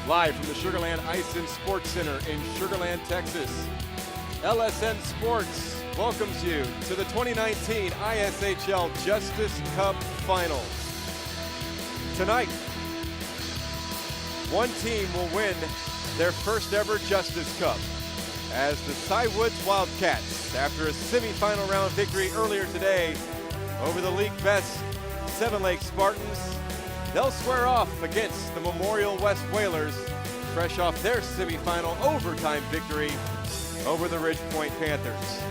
live from the Sugarland Ice and Sports Center in Sugarland, Texas. LSN Sports welcomes you to the 2019 ISHL Justice Cup Finals. Tonight, one team will win their first ever Justice Cup as the Cy-Woods Wildcats, after a semifinal round victory earlier today over the league best Seven Lakes Spartans, they'll square off against the Memorial West Whalers, fresh off their semifinal overtime victory over the Ridge Point Panthers.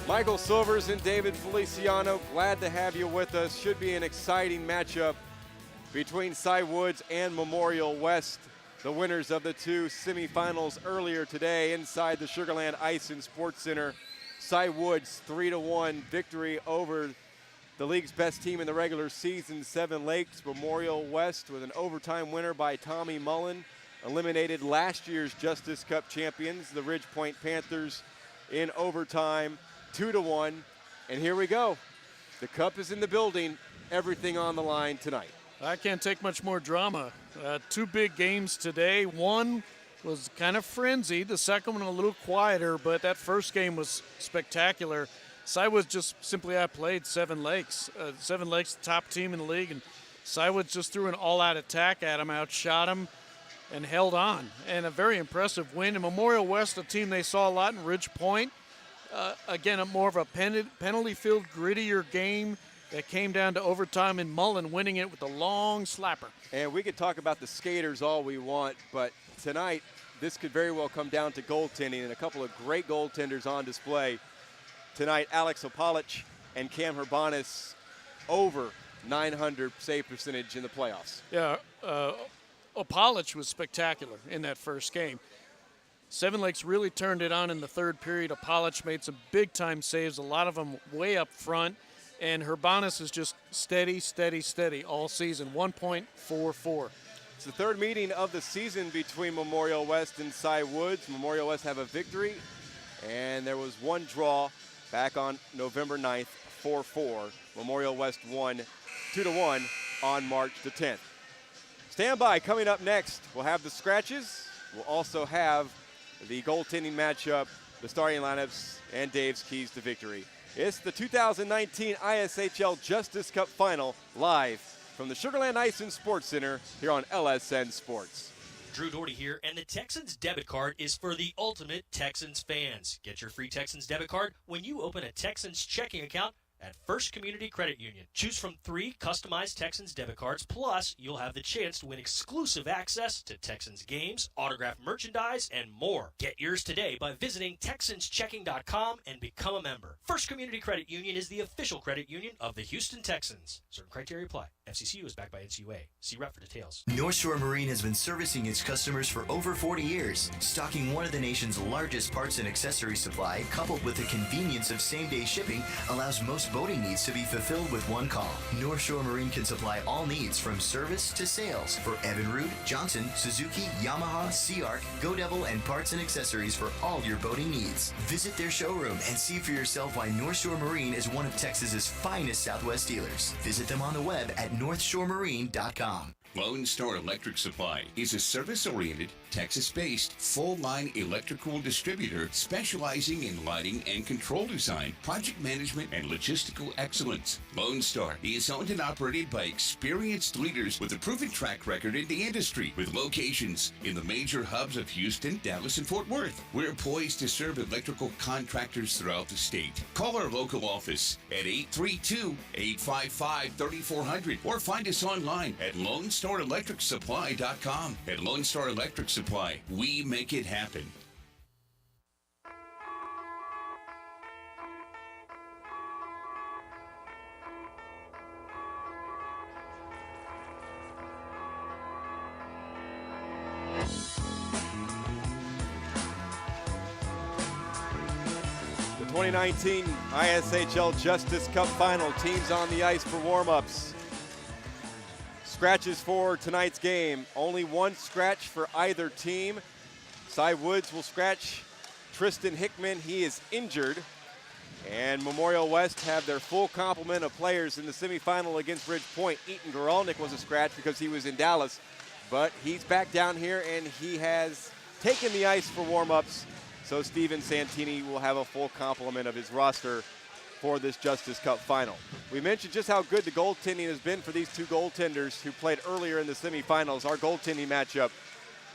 Michael Silvers and David Feliciano, glad to have you with us. Should be an exciting matchup between Cy-Woods and Memorial West, the winners of the two semifinals earlier today inside the Sugarland Ice and Sports Center. Cy-Woods 3-1 victory over the league's best team in the regular season, Seven Lakes. Memorial West with an overtime winner by Tommy Mullen eliminated last year's Justice Cup champions, the Ridge Point Panthers, in overtime, 2-1. And here we go. The cup is in the building. Everything on the line tonight. I can't take much more drama. Two big games today. One was kind of frenzied. The second one a little quieter, but that first game was spectacular. Cy-Woods just simply outplayed Seven Lakes. Seven Lakes, the top team in the league, and Cy-Woods just threw an all-out attack at them, outshot them, and held on. And a very impressive win. And Memorial West, a team they saw a lot in Ridge Point. Again, more of a penalty-filled, grittier game that came down to overtime, and Mullen winning it with a long slapper. And we could talk about the skaters all we want, but tonight this could very well come down to goaltending, and a couple of great goaltenders on display tonight. Alex Opalich and Cam Herbanis over 900 save percentage in the playoffs. Yeah, Opalich was spectacular in that first game. Seven Lakes really turned it on in the third period. Opalich made some big-time saves, a lot of them way up front. And Herbanis is just steady, steady, steady all season, 1.44. It's the third meeting of the season between Memorial West and Cy-Woods. Memorial West have a victory, and there was one draw back on November 9th, 4-4. Memorial West won 2-1 on March the 10th. Stand by. Coming up next, we'll have the scratches. We'll also have the goaltending matchup, the starting lineups, and Dave's keys to victory. It's the 2019 ISHL Justice Cup Final, live from the Sugarland Ice and Sports Center here on LSN Sports. Drew Doherty here, and the Texans debit card is for the ultimate Texans fans. Get your free Texans debit card when you open a Texans checking account at First Community Credit Union. Choose from 3 customized Texans debit cards, plus you'll have the chance to win exclusive access to Texans games, autographed merchandise, and more. Get yours today by visiting TexansChecking.com and become a member. First Community Credit Union is the official credit union of the Houston Texans. Certain criteria apply. FCCU is backed by NCUA. See rep for details. North Shore Marine has been servicing its customers for over 40 years, stocking one of the nation's largest parts and accessory supply, coupled with the convenience of same-day shipping, allows most boating needs to be fulfilled with one call. North Shore Marine can supply all needs from service to sales for Evinrude, Johnson, Suzuki, Yamaha, Sea-Ark, Go Devil, and parts and accessories for all your boating needs. Visit their showroom and see for yourself why North Shore Marine is one of Texas's finest Southwest dealers. Visit them on the web at northshoremarine.com. Lone Star Electric Supply is a service-oriented, Texas-based, full-line electrical distributor specializing in lighting and control design, project management, and logistical excellence. Lone Star is owned and operated by experienced leaders with a proven track record in the industry, with locations in the major hubs of Houston, Dallas, and Fort Worth. We're poised to serve electrical contractors throughout the state. Call our local office at 832-855-3400 or find us online at LoneStarElectricSupply.com. At Lone Star Electric Supply, we make it happen. The 2019 ISHL Justice Cup Final, teams on the ice for warm-ups. Scratches for tonight's game. Only one scratch for either team. Cy-Woods will scratch Tristan Hickman. He is injured. And Memorial West have their full complement of players in the semifinal against Ridge Point. Eaton Goralnik was a scratch because he was in Dallas, but he's back down here and he has taken the ice for warm-ups. So Steven Santini will have a full complement of his roster for this Justice Cup final. We mentioned just how good the goaltending has been for these two goaltenders who played earlier in the semifinals. Our goaltending matchup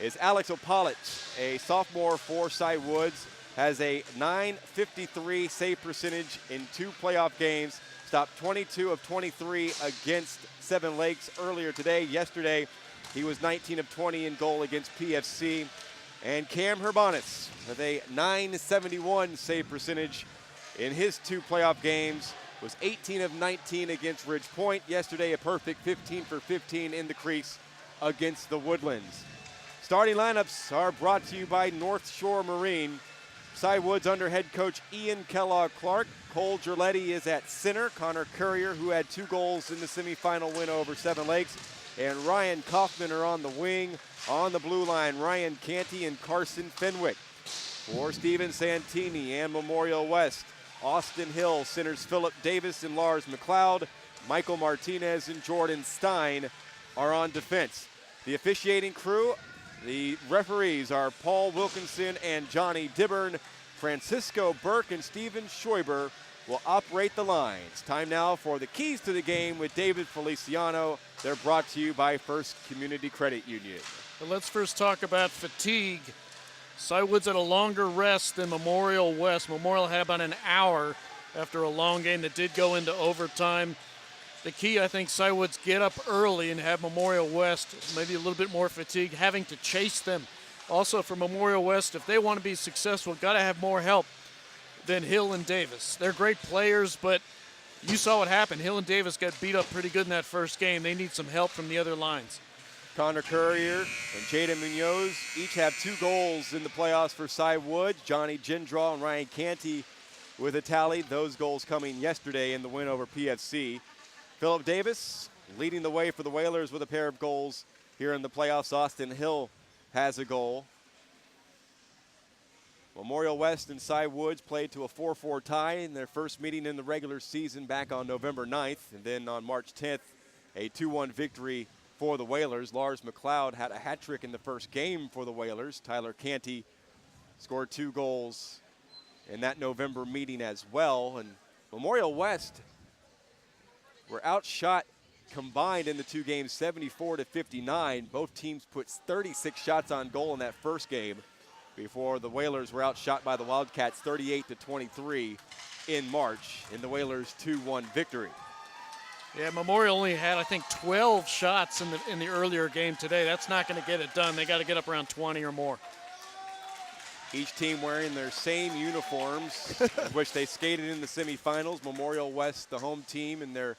is Alex Opalich, a sophomore for Cy-Woods, has a .953 save percentage in 2 playoff games, stopped 22 of 23 against Seven Lakes earlier today. Yesterday, he was 19 of 20 in goal against PFC. And Cam Herbanis with a .971 save percentage in his 2 playoff games, was 18 of 19 against Ridge Point. Yesterday, a perfect 15 for 15 in the crease against the Woodlands. Starting lineups are brought to you by North Shore Marine. Cy-Woods under head coach Ian Kellogg-Clark. Cole Gerletti is at center. Connor Currier, who had 2 goals in the semifinal win over Seven Lakes, and Ryan Kaufman are on the wing. On the blue line, Ryan Canty and Carson Fenwick. For Steven Santini and Memorial West, Austin Hill centers Philip Davis and Lars McLeod. Michael Martinez and Jordan Stein are on defense. The officiating crew, the referees are Paul Wilkinson and Johnny Dibburn. Francisco Burke and Steven Scheuber will operate the lines. Time now for the keys to the game with David Feliciano. They're brought to you by First Community Credit Union. Well, let's first talk about fatigue. Cy-Woods had a longer rest than Memorial West. Memorial had about an hour after a long game that did go into overtime. The key, I think, Cy-Woods get up early and have Memorial West maybe a little bit more fatigue, having to chase them. Also for Memorial West, if they want to be successful, got to have more help than Hill and Davis. They're great players, but you saw what happened. Hill and Davis got beat up pretty good in that first game. They need some help from the other lines. Connor Currier and Jaden Munoz each have 2 goals in the playoffs for Cy-Woods. Johnny Gindraw and Ryan Canty with a tally. Those goals coming yesterday in the win over PFC. Philip Davis leading the way for the Whalers with a pair of goals here in the playoffs. Austin Hill has a goal. Memorial West and Cy-Woods played to a 4-4 tie in their first meeting in the regular season back on November 9th. And then on March 10th, a 2-1 victory for the Whalers. Lars McLeod had a hat trick in the first game for the Whalers. Tyler Canty scored 2 goals in that November meeting as well. And Memorial West were outshot combined in the 2 games 74-59. Both teams put 36 shots on goal in that first game before the Whalers were outshot by the Wildcats 38-23 in March in the Whalers' 2-1 victory. Yeah, Memorial only had, I think, 12 shots in the earlier game today. That's not going to get it done. They got to get up around 20 or more. Each team wearing their same uniforms, which they skated in the semifinals. Memorial West, the home team, in their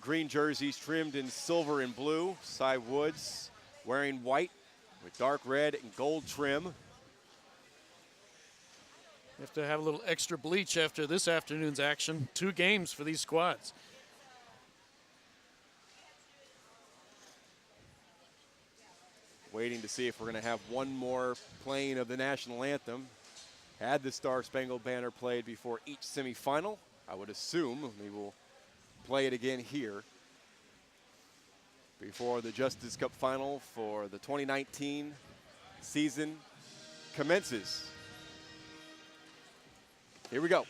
green jerseys trimmed in silver and blue. Cy-Woods wearing white with dark red and gold trim. You have to have a little extra bleach after this afternoon's action. 2 games for these squads. Waiting to see if we're going to have one more playing of the national anthem. Had the Star Spangled Banner played before each semifinal, I would assume we will play it again here before the Justice Cup final for the 2019 season commences. Here we go.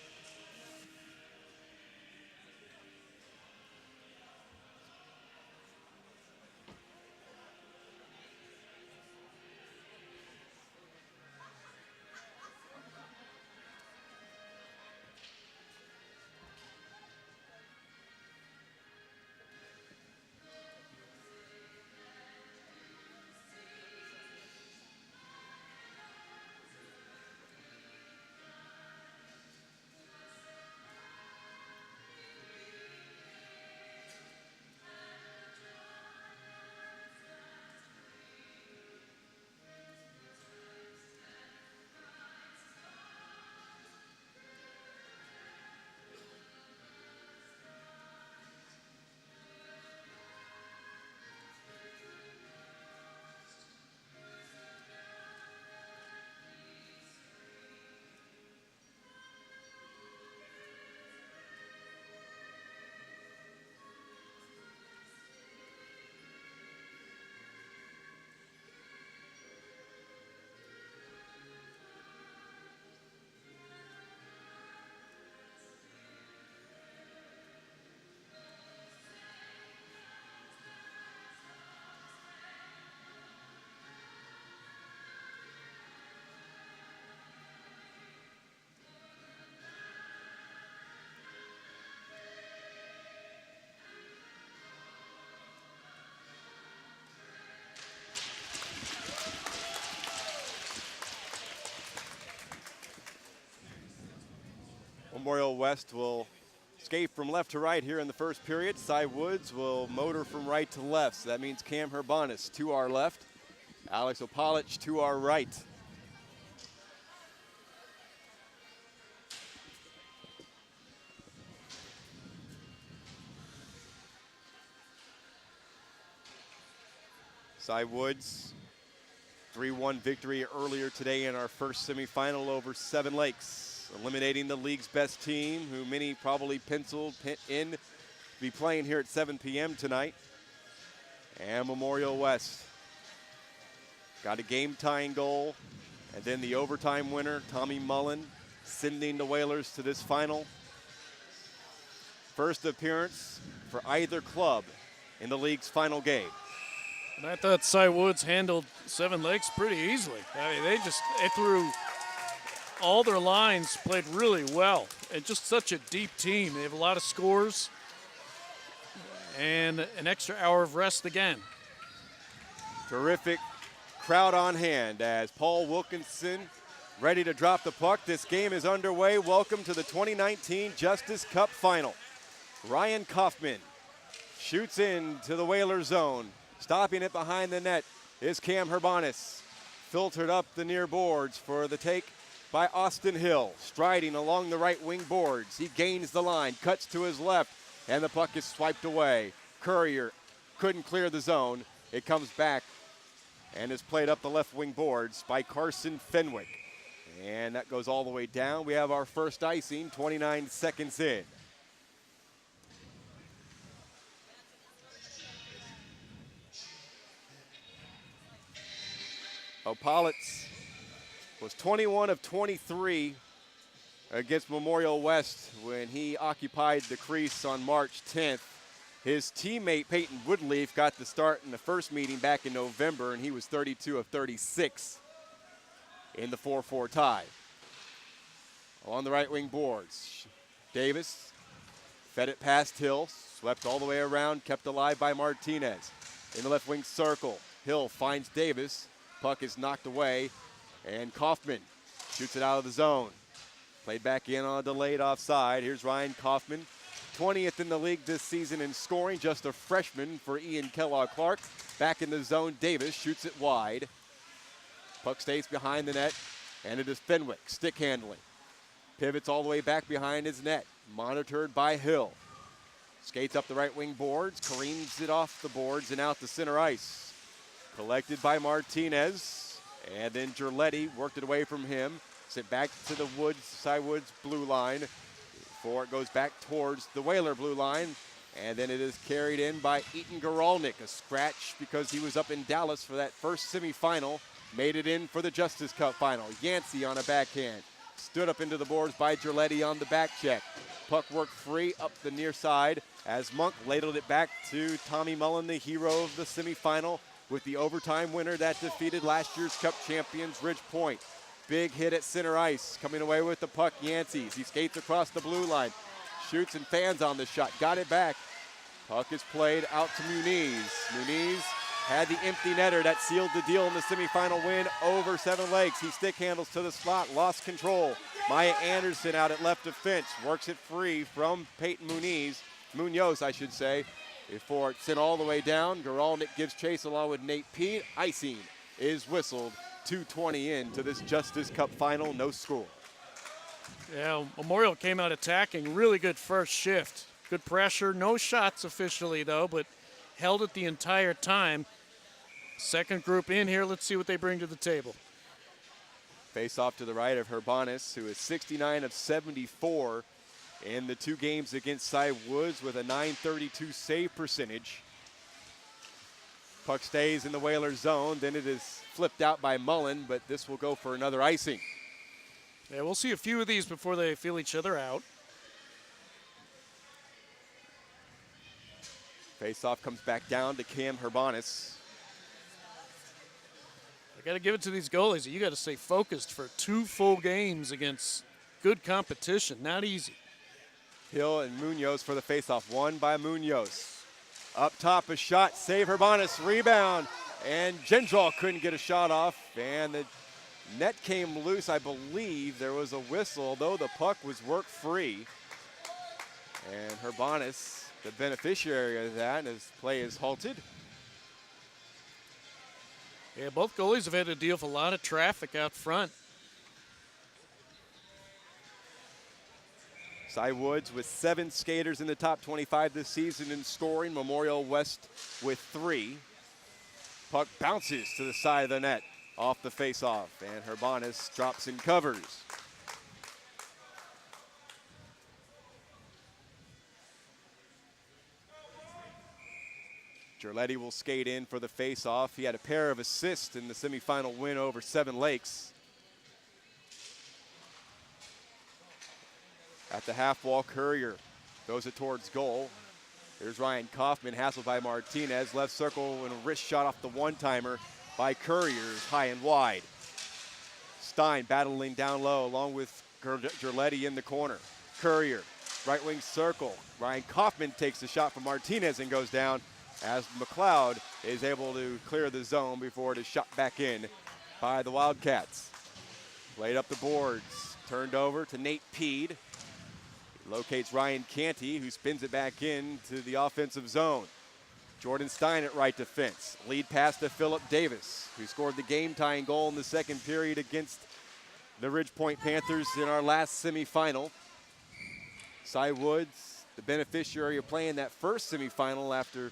Memorial West will skate from left to right here in the first period. Cy-Woods will motor from right to left. So that means Cam Herbanis to our left, Alex Opalich to our right. Cy-Woods, 3-1 victory earlier today in our first semifinal over Seven Lakes, eliminating the league's best team, who many probably penciled in to be playing here at 7 p.m. tonight. And Memorial West got a game-tying goal, and then the overtime winner, Tommy Mullen, sending the Whalers to this final. First appearance for either club in the league's final game. And I thought Cy-Woods handled Seven Lakes pretty easily. I mean, they threw all their lines, played really well. And just such a deep team. They have a lot of scores and an extra hour of rest again. Terrific crowd on hand as Paul Wilkinson ready to drop the puck. This game is underway. Welcome to the 2019 Justice Cup Final. Ryan Kaufman shoots into the Whaler zone. Stopping it behind the net is Cam Herbanis. Filtered up the near boards for the take by Austin Hill. Striding along the right wing boards. He gains the line, cuts to his left, and the puck is swiped away. Courier couldn't clear the zone. It comes back and is played up the left wing boards by Carson Fenwick. And that goes all the way down. We have our first icing, 29 seconds in. Opalitz was 21 of 23 against Memorial West when he occupied the crease on March 10th. His teammate Peyton Woodleaf got the start in the first meeting back in November, and he was 32 of 36 in the 4-4 tie. On the right wing boards, Davis fed it past Hill, swept all the way around, kept alive by Martinez. In the left wing circle, Hill finds Davis. Puck is knocked away, and Kaufman shoots it out of the zone. Played back in on a delayed offside. Here's Ryan Kaufman, 20th in the league this season in scoring, just a freshman for Ian Kellogg-Clark. Back in the zone, Davis shoots it wide. Puck stays behind the net, and it is Fenwick, stick handling. Pivots all the way back behind his net, monitored by Hill. Skates up the right wing boards, careens it off the boards and out to center ice. Collected by Martinez, and then Gerletti worked it away from him. Sent back to the Cy-Woods blue line before it goes back towards the Whaler blue line. And then it is carried in by Eaton Goralnik, a scratch because he was up in Dallas for that first semifinal. Made it in for the Justice Cup final. Yancey on a backhand. Stood up into the boards by Gerletti on the back check. Puck worked free up the near side as Monk ladled it back to Tommy Mullen, the hero of the semifinal, with the overtime winner that defeated last year's Cup champions, Ridge Point. Big hit at center ice, coming away with the puck, Yancey. He skates across the blue line, shoots and fans on the shot, got it back. Puck is played out to Muniz. Muniz had the empty netter that sealed the deal in the semifinal win over Seven Lakes. He stick handles to the slot, lost control. Maya Anderson out at left of Finch, works it free from Peyton Munoz, I should say, before it's sent all the way down. Goralnik gives chase along with Nate Pete. Icing is whistled. 2:20 into this Justice Cup final, no score. Yeah, Memorial came out attacking. Really good first shift. Good pressure. No shots officially, though, but held it the entire time. Second group in here. Let's see what they bring to the table. Face off to the right of Herbanis, who is 69 of 74 in the two games against Cy-Woods with a .932 save percentage. Puck stays in the Whaler zone. Then it is flipped out by Mullen, but this will go for another icing. Yeah, we'll see a few of these before they feel each other out. Face-off comes back down to Cam Herbanis. I got to give it to these goalies. You got to stay focused for 2 full games against good competition. Not easy. Hill and Munoz for the face-off. Won by Munoz. Up top, a shot. Save Herbanis. Rebound. And Gendral couldn't get a shot off. And the Net came loose, I believe. There was a whistle, although the puck was work free. And Herbanis, the beneficiary of that, as play is halted. Yeah, both goalies have had to deal with a lot of traffic out front. Cy-Woods with 7 skaters in the top 25 this season in scoring. Memorial West with 3. Puck bounces to the side of the net off the faceoff, and Herbanis drops and covers. Gerletti will skate in for the faceoff. He had a pair of assists in the semifinal win over Seven Lakes. At the half wall, Courier throws it towards goal. Here's Ryan Kaufman, hassled by Martinez. Left circle and a wrist shot off the one-timer by Courier, high and wide. Stein battling down low along with Gerletti in the corner. Courier, right wing circle. Ryan Kaufman takes the shot from Martinez and goes down as McLeod is able to clear the zone before it is shot back in by the Wildcats. Played up the boards, turned over to Nate Peed. Locates Ryan Canty, who spins it back into the offensive zone. Jordan Stein at right defense. Lead pass to Philip Davis, who scored the game-tying goal in the second period against the Ridgepoint Panthers in our last semifinal. Cy-Woods, the beneficiary of playing that first semifinal after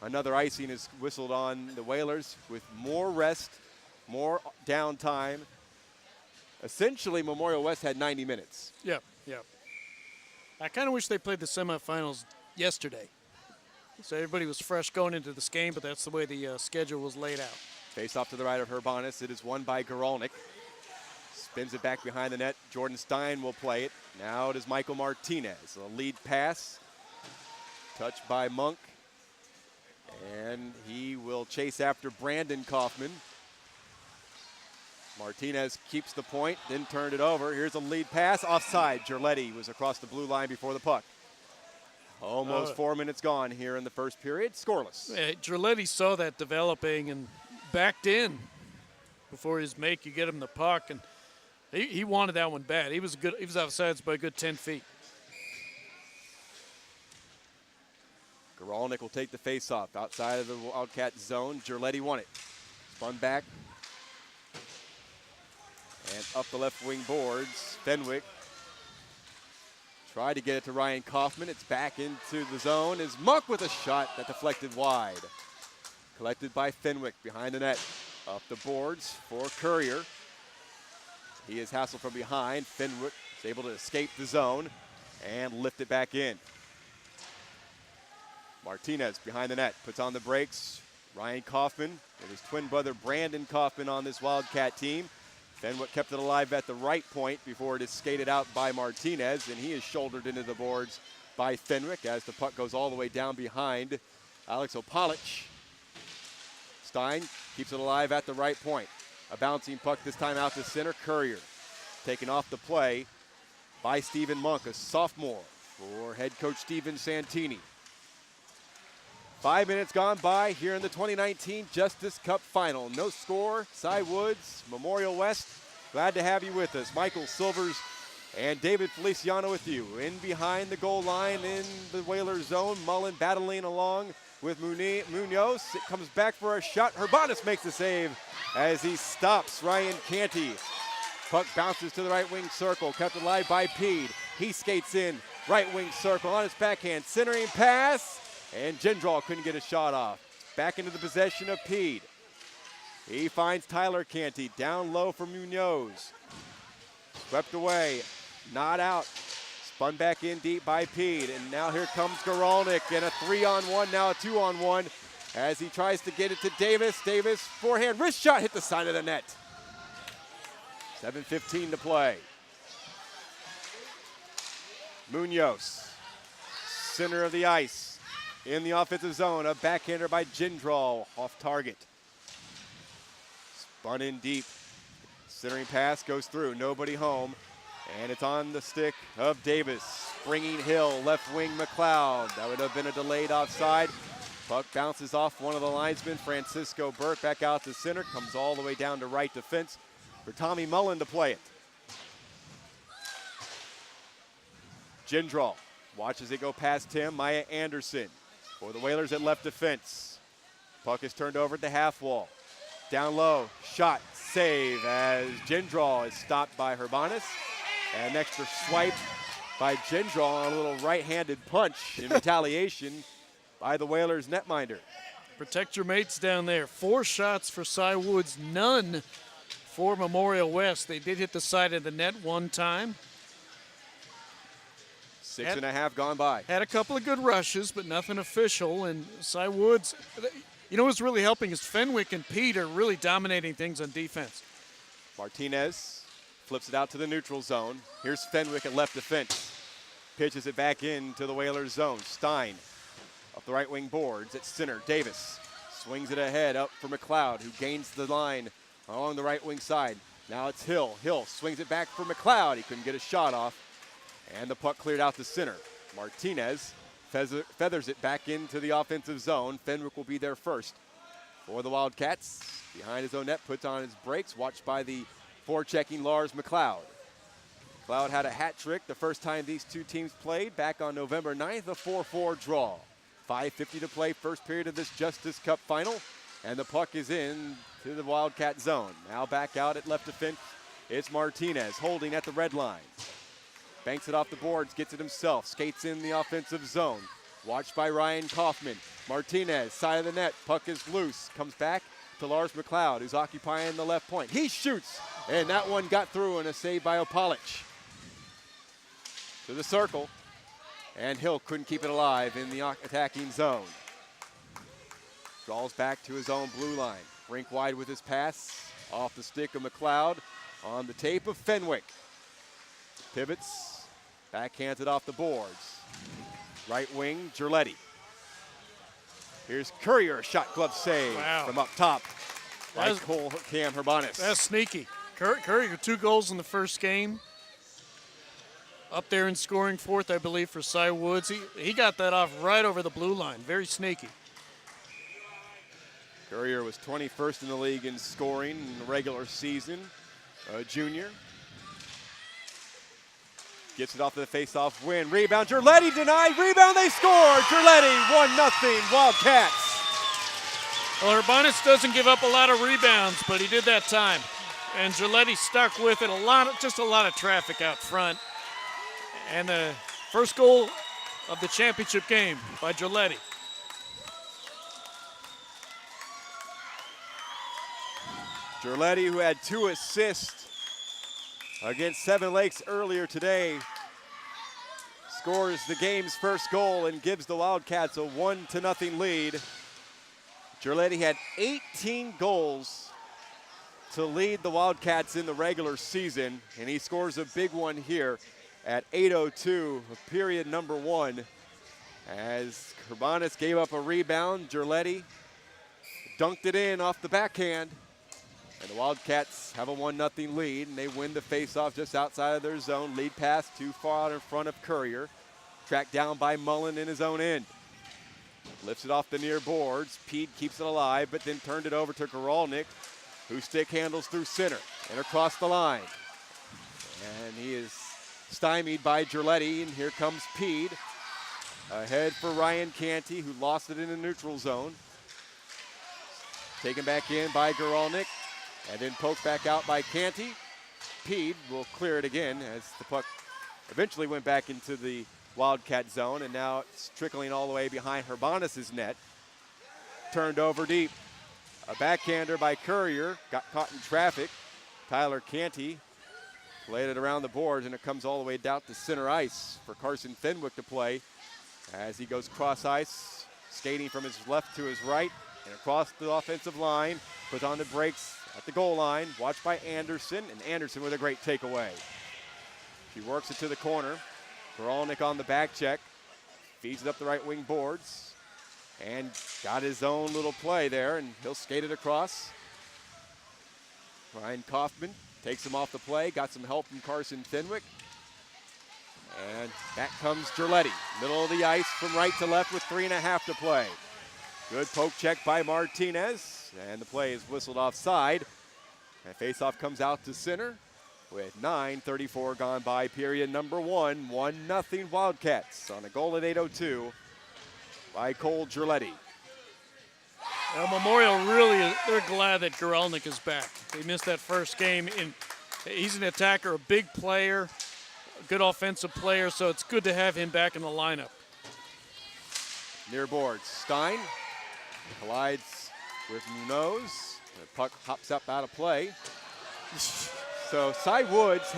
another icing is whistled on the Whalers with more rest, more downtime. Essentially, Memorial West had 90 minutes. Yeah. I kind of wish they played the semifinals yesterday. So everybody was fresh going into this game, but that's the way the schedule was laid out. Face off to the right of Herbanis. It is won by Goralnik. Spins it back behind the net. Jordan Stein will play it. Now it is Michael Martinez. A lead pass. Touched by Monk. And he will chase after Brandon Kaufman. Martinez keeps the point, then turned it over. Here's a lead pass, offside. Gerletti was across the blue line before the puck. Almost 4 minutes gone here in the first period, scoreless. Yeah, Gerletti saw that developing and backed in before his make. You get him the puck, and he wanted that one bad. He was offsides by a good 10 feet. Goralnik will take the face-off outside of the Wildcat zone. Gerletti won it. Spun back. And up the left wing boards, Fenwick tried to get it to Ryan Kaufman. It's back into the zone. Is Monk with a shot that deflected wide. Collected by Fenwick behind the net. Up the boards for Courier. He is hassled from behind. Fenwick is able to escape the zone and lift it back in. Martinez behind the net, puts on the brakes. Ryan Kaufman with his twin brother Brandon Kaufman on this Wildcat team. Fenwick kept it alive at the right point before it is skated out by Martinez, and he is shouldered into the boards by Fenwick as the puck goes all the way down behind Alex Opalich. Stein keeps it alive at the right point. A bouncing puck this time out to center. Courier taken off the play by Stephen Monk, a sophomore for head coach Steven Santini. 5 minutes gone by here in the 2019 Justice Cup Final. No score, Cy-Woods, Memorial West. Glad to have you with us. Michael Silvers and David Feliciano with you. In behind the goal line in the Whalers zone. Mullen battling along with Munoz. It comes back for a shot. Herbanis makes the save as he stops Ryan Canty. Puck bounces to the right wing circle. Kept alive by Peed. He skates in. Right wing circle on his backhand. Centering pass. And Gendral couldn't get a shot off. Back into the possession of Peed. He finds Tyler Canty down low for Munoz. Swept away, not out. Spun back in deep by Peed. And now here comes Goralnik in a 3-on-1, now a 2-on-1 as he tries to get it to Davis. Davis, forehand, wrist shot, hit the side of the net. 7:15 to play. Munoz, center of the ice. In the offensive zone, a backhander by Gendral, off target. Spun in deep. Centering pass goes through, nobody home. And it's on the stick of Davis. Springing Hill, left wing McLeod. That would have been a delayed offside. Puck bounces off one of the linesmen, Francisco Burke, back out to center. Comes all the way down to right defense. for Tommy Mullen to play it. Gendral watches it go past him. Maya Anderson for the Whalers at left defense. Puck is turned over at the half wall. Down low, shot, save as Gendral is stopped by Herbanis. And an extra swipe by Gendral on a little right-handed punch in retaliation by the Whalers netminder. Protect your mates down there. 4 shots for Cy-Woods, none for Memorial West. They did hit the side of the net one time. 6.5 gone by. Had a couple of good rushes, but nothing official. And Cy-Woods, you know what's really helping is Fenwick and Pete are really dominating things on defense. Martinez flips it out to the neutral zone. Here's Fenwick at left defense. Pitches it back into the Whalers zone. Stein up the right wing boards at center. Davis swings it ahead up for McLeod, who gains the line along the right wing side. Now it's Hill. Hill swings it back for McLeod. He couldn't get a shot off. And the puck cleared out to center. Martinez feathers it back into the offensive zone. Fenwick will be there first for the Wildcats. Behind his own net, puts on his brakes, watched by the forechecking Lars McLeod. McLeod had a hat trick the first time these two teams played back on November 9th, a 4-4 draw. 5:50 to play, first period of this Justice Cup final, and the puck is in to the Wildcat zone. Now back out at left defense, it's Martinez holding at the red line. Banks it off the boards, gets it himself, skates in the offensive zone. Watched by Ryan Kaufman. Martinez, side of the net, puck is loose, comes back to Lars McLeod, who's occupying the left point. He shoots, and that one got through and a save by Opalich. To the circle, and Hill couldn't keep it alive in the attacking zone. Draws back to his own blue line. Rink wide with his pass, off the stick of McLeod, on the tape of Fenwick. Pivots, backhands it off the boards. Right wing, Gerletti. Here's Courier, shot glove save from up top by Cam Herbanis. That's sneaky. Courier, 2 goals in the first game. Up there in scoring fourth, I believe, for Cy-Woods. He got that off right over the blue line. Very sneaky. Courier was 21st in the league in scoring in the regular season. A junior. Gets it off to the face-off win. Rebound, Gerletti denied. Rebound, they score. Gerletti, 1-0 Wildcats. Well, Herbanis doesn't give up a lot of rebounds, but he did that time. And Gerletti stuck with it. Just a lot of traffic out front. And the first goal of the championship game by Gerletti. Gerletti, who had 2 assists against Seven Lakes earlier today, scores the game's first goal and gives the Wildcats a 1-0 lead. Gerletti had 18 goals to lead the Wildcats in the regular season, and he scores a big one here at 8:02 of period number 1. As Herbanis gave up a rebound, Gerletti dunked it in off the backhand. And the Wildcats have a 1-0 lead, and they win the faceoff just outside of their zone. Lead pass too far out in front of Courier. Tracked down by Mullen in his own end. Lifts it off the near boards. Pete keeps it alive, but then turned it over to Goralnik, who stick handles through center and across the line. And he is stymied by Gerletti, and here comes Pete. Ahead for Ryan Canty, who lost it in the neutral zone. Taken back in by Goralnik. And then poked back out by Canty. Pede will clear it again as the puck eventually went back into the Wildcat zone, and now it's trickling all the way behind Herbanis' net. Turned over deep. A backhander by Courier, got caught in traffic. Tyler Canty played it around the boards, and it comes all the way down to center ice for Carson Fenwick to play as he goes cross ice, skating from his left to his right and across the offensive line, puts on the brakes at the goal line, watched by Anderson, and Anderson with a great takeaway. She works it to the corner. Goralnik on the back check, feeds it up the right wing boards, and got his own little play there, and he'll skate it across. Ryan Kaufman takes him off the play, got some help from Carson Fenwick. And back comes Gerletti, middle of the ice from right to left with 3.5 to play. Good poke check by Martinez, and the play is whistled offside And faceoff comes out to center with 9:34 gone by period number 1. 1-0 Wildcats on a goal at 8:02 by Cole Gerletti. Memorial really, they're glad that Gorelnik is back. They missed that first game. He's an attacker, a big player, a good offensive player, so it's good to have him back in the lineup. Near boards, Stein collides with Munoz. The puck hops up out of play. So Cy-Woods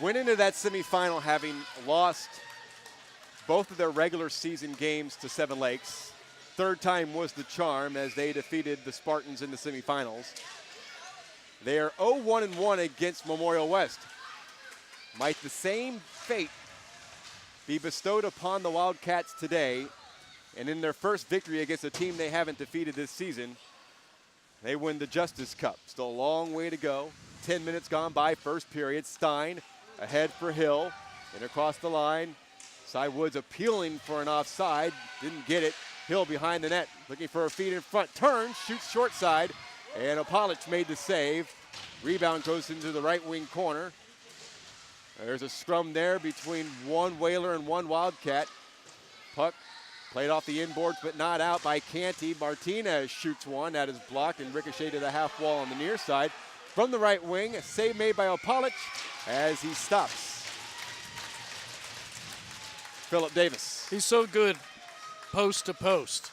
went into that semifinal having lost both of their regular season games to Seven Lakes. Third time was the charm as they defeated the Spartans in the semifinals. They are 0-1-1 against Memorial West. Might the same fate be bestowed upon the Wildcats today, and in their first victory against a team they haven't defeated this season, they win the Justice Cup. Still a long way to go. 10 minutes gone by, first period. Stein ahead for Hill, and across the line. Cy-Woods appealing for an offside, didn't get it. Hill behind the net, looking for a feed in front, turns, shoots short side, and Apolich made the save. Rebound goes into the right wing corner. There's a scrum there between one Whaler and one Wildcat. Puck played off the inboards but not out by Canty. Martinez shoots one, that is blocked and ricocheted to the half wall on the near side. From the right wing, a save made by Apolich as he stops Philip Davis. He's so good post to post,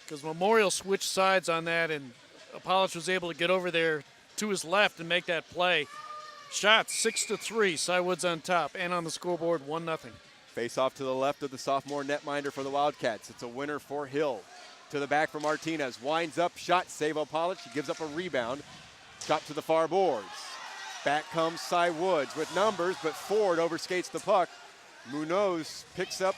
because Memorial switched sides on that, and Apolich was able to get over there to his left and make that play. Shots 6-3, Cy-Woods on top, and on the scoreboard 1-0. Face off to the left of the sophomore netminder for the Wildcats. It's a winner for Hill. To the back for Martinez. Winds up, shot, save Apolich. He gives up a rebound. Shot to the far boards. Back comes Cy-Woods with numbers, but Ford overskates the puck. Munoz picks up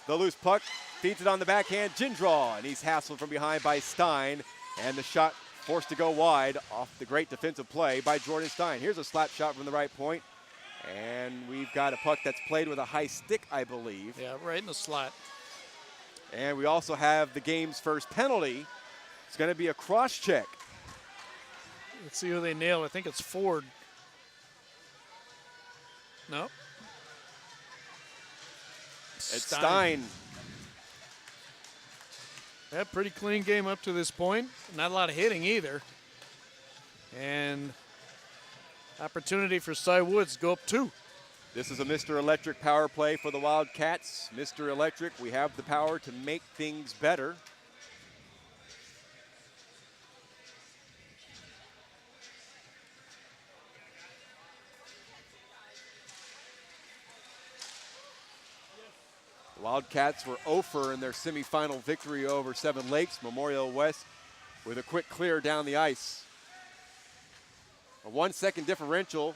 the loose puck, feeds it on the backhand, Jindral, and he's hassled from behind by Stein, and the shot forced to go wide off the great defensive play by Jordan Stein. Here's a slap shot from the right point, and we've got a puck that's played with a high stick, I believe. Yeah, right in the slot. And we also have the game's first penalty. It's going to be a cross check. Let's see who they nail. I think it's Ford. No. It's Stein. Yeah, pretty clean game up to this point. Not a lot of hitting either. And opportunity for Cy-Woods to go up 2. This is a Mr. Electric power play for the Wildcats. Mr. Electric, we have the power to make things better. Wildcats were 0-for in their semifinal victory over Seven Lakes. Memorial West with a quick clear down the ice. A 1-second differential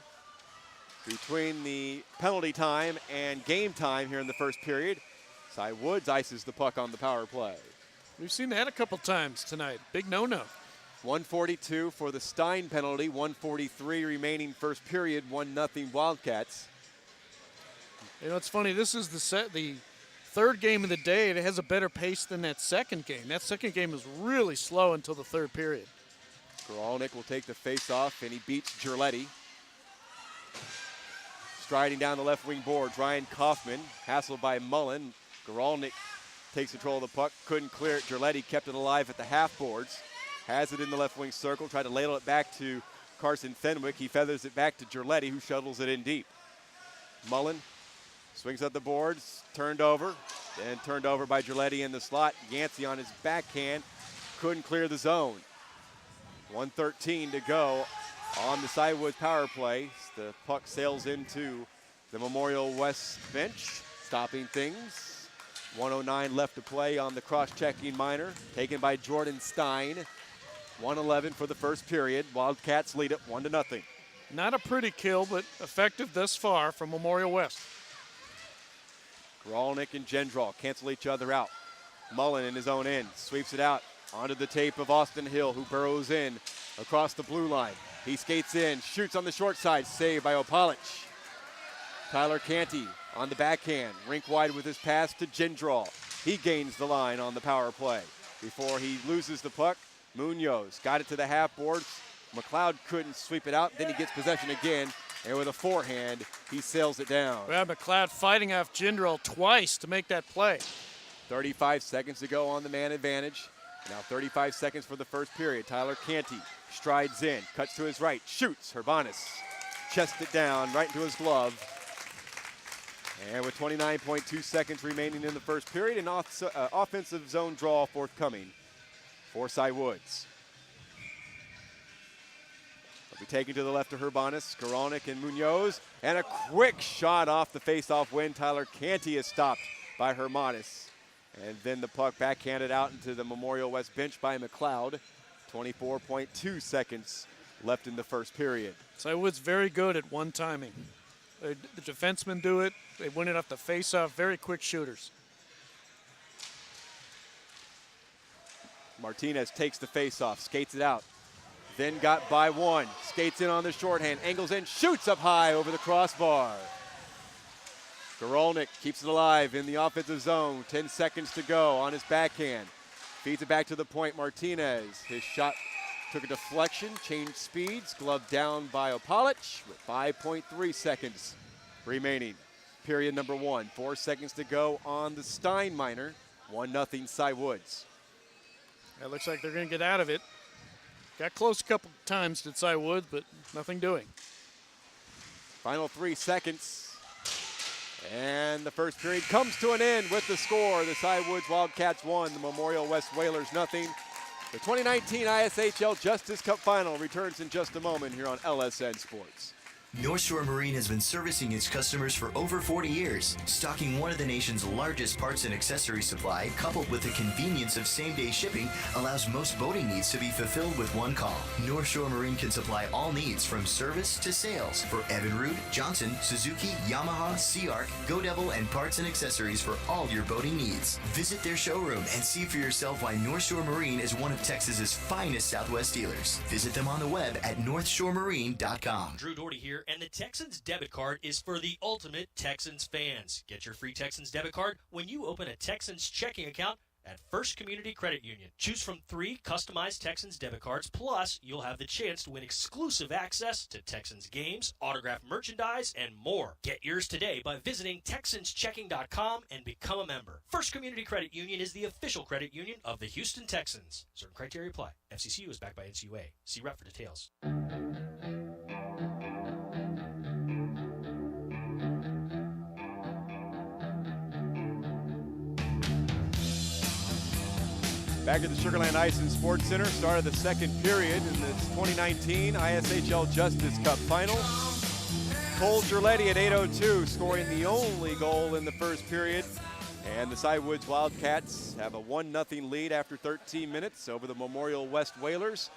between the penalty time and game time here in the first period. Cy-Woods ices the puck on the power play. We've seen that a couple times tonight. Big no-no. 1:42 for the Stein penalty, 1:43 remaining first period, 1-0 Wildcats. You know, it's funny, this is the third game of the day. It has a better pace than that second game. That second game was really slow until the third period. Gorelnik will take the face-off, and he beats Gerletti. Striding down the left wing boards, Ryan Kaufman, hassled by Mullen. Gorelnik takes control of the puck, couldn't clear it. Gerletti kept it alive at the half boards. Has it in the left wing circle, tried to ladle it back to Carson Fenwick. He feathers it back to Gerletti, who shuttles it in deep. Mullen swings at the boards, turned over, and turned over by Gerletti in the slot. Yancey on his backhand, couldn't clear the zone. 1:13 to go on the Cy-Woods power play. The puck sails into the Memorial West bench, stopping things. 1:09 left to play on the cross-checking minor, taken by Jordan Stein. 1:11 for the first period. Wildcats lead it 1-0. Not a pretty kill, but effective thus far from Memorial West. Gorelnik and Jindral cancel each other out. Mullen in his own end sweeps it out onto the tape of Austin Hill, who burrows in across the blue line. He skates in, shoots on the short side, saved by Apolich. Tyler Canty on the backhand, rink wide with his pass to Jindral. He gains the line on the power play. Before he loses the puck, Munoz got it to the half board. McLeod couldn't sweep it out. Then he gets possession again, and with a forehand, he sails it down. We have McLeod fighting off Jindral twice to make that play. 35 seconds to go on the man advantage. Now 35 seconds for the first period. Tyler Canty strides in, cuts to his right, shoots. Herbanis chests it down right into his glove. And with 29.2 seconds remaining in the first period, an offensive zone draw forthcoming for Cy-Woods. They'll be taken to the left of Herbanis, Korolnik and Munoz. And a quick shot off the face-off win. Tyler Canty is stopped by Herbanis. And then the puck backhanded out into the Memorial West bench by McLeod. 24.2 seconds left in the first period. Cy-Woods very good at one timing. The defensemen do it. They win it off the face-off. Very quick shooters. Martinez takes the face-off, skates it out. Then got by one. Skates in on the shorthand, angles in, shoots up high over the crossbar. Korolnik keeps it alive in the offensive zone. 10 seconds to go on his backhand. Feeds it back to the point, Martinez. His shot took a deflection, changed speeds, gloved down by Opalich with 5.3 seconds remaining. Period number one. 4 seconds to go on the Stein minor. 1-0 Cy-Woods. It looks like they're going to get out of it. Got close a couple times to Cy-Woods, but nothing doing. Final 3 seconds. And the first period comes to an end with the score. The Cy-Woods Wildcats 1, the Memorial West Whalers 0. The 2019 ISHL Justice Cup Final returns in just a moment here on LSN Sports. North Shore Marine has been servicing its customers for over 40 years, stocking one of the nation's largest parts and accessory supply, coupled with the convenience of same-day shipping, allows most boating needs to be fulfilled with one call. North Shore Marine can supply all needs from service to sales for Evinrude, Johnson, Suzuki, Yamaha, Sea-Ark, Go Devil, and parts and accessories for all your boating needs. Visit their showroom and see for yourself why North Shore Marine is one of Texas's finest Southwest dealers. Visit them on the web at northshoremarine.com. Drew Doherty here, and the Texans debit card is for the ultimate Texans fans. Get your free Texans debit card when you open a Texans checking account at First Community Credit Union. Choose from 3 customized Texans debit cards, plus you'll have the chance to win exclusive access to Texans games, autographed merchandise, and more. Get yours today by visiting TexansChecking.com and become a member. First Community Credit Union is the official credit union of the Houston Texans. Certain criteria apply. FCCU is backed by NCUA. See rep for details. Back at the Sugarland Ice and Sports Center, start of the second period in this 2019 ISHL Justice Cup Final. Cole Gerletti at 8:02 scoring the only goal in the first period. And the Cy-Woods Wildcats have a 1-0 lead after 13 minutes over the Memorial West Whalers.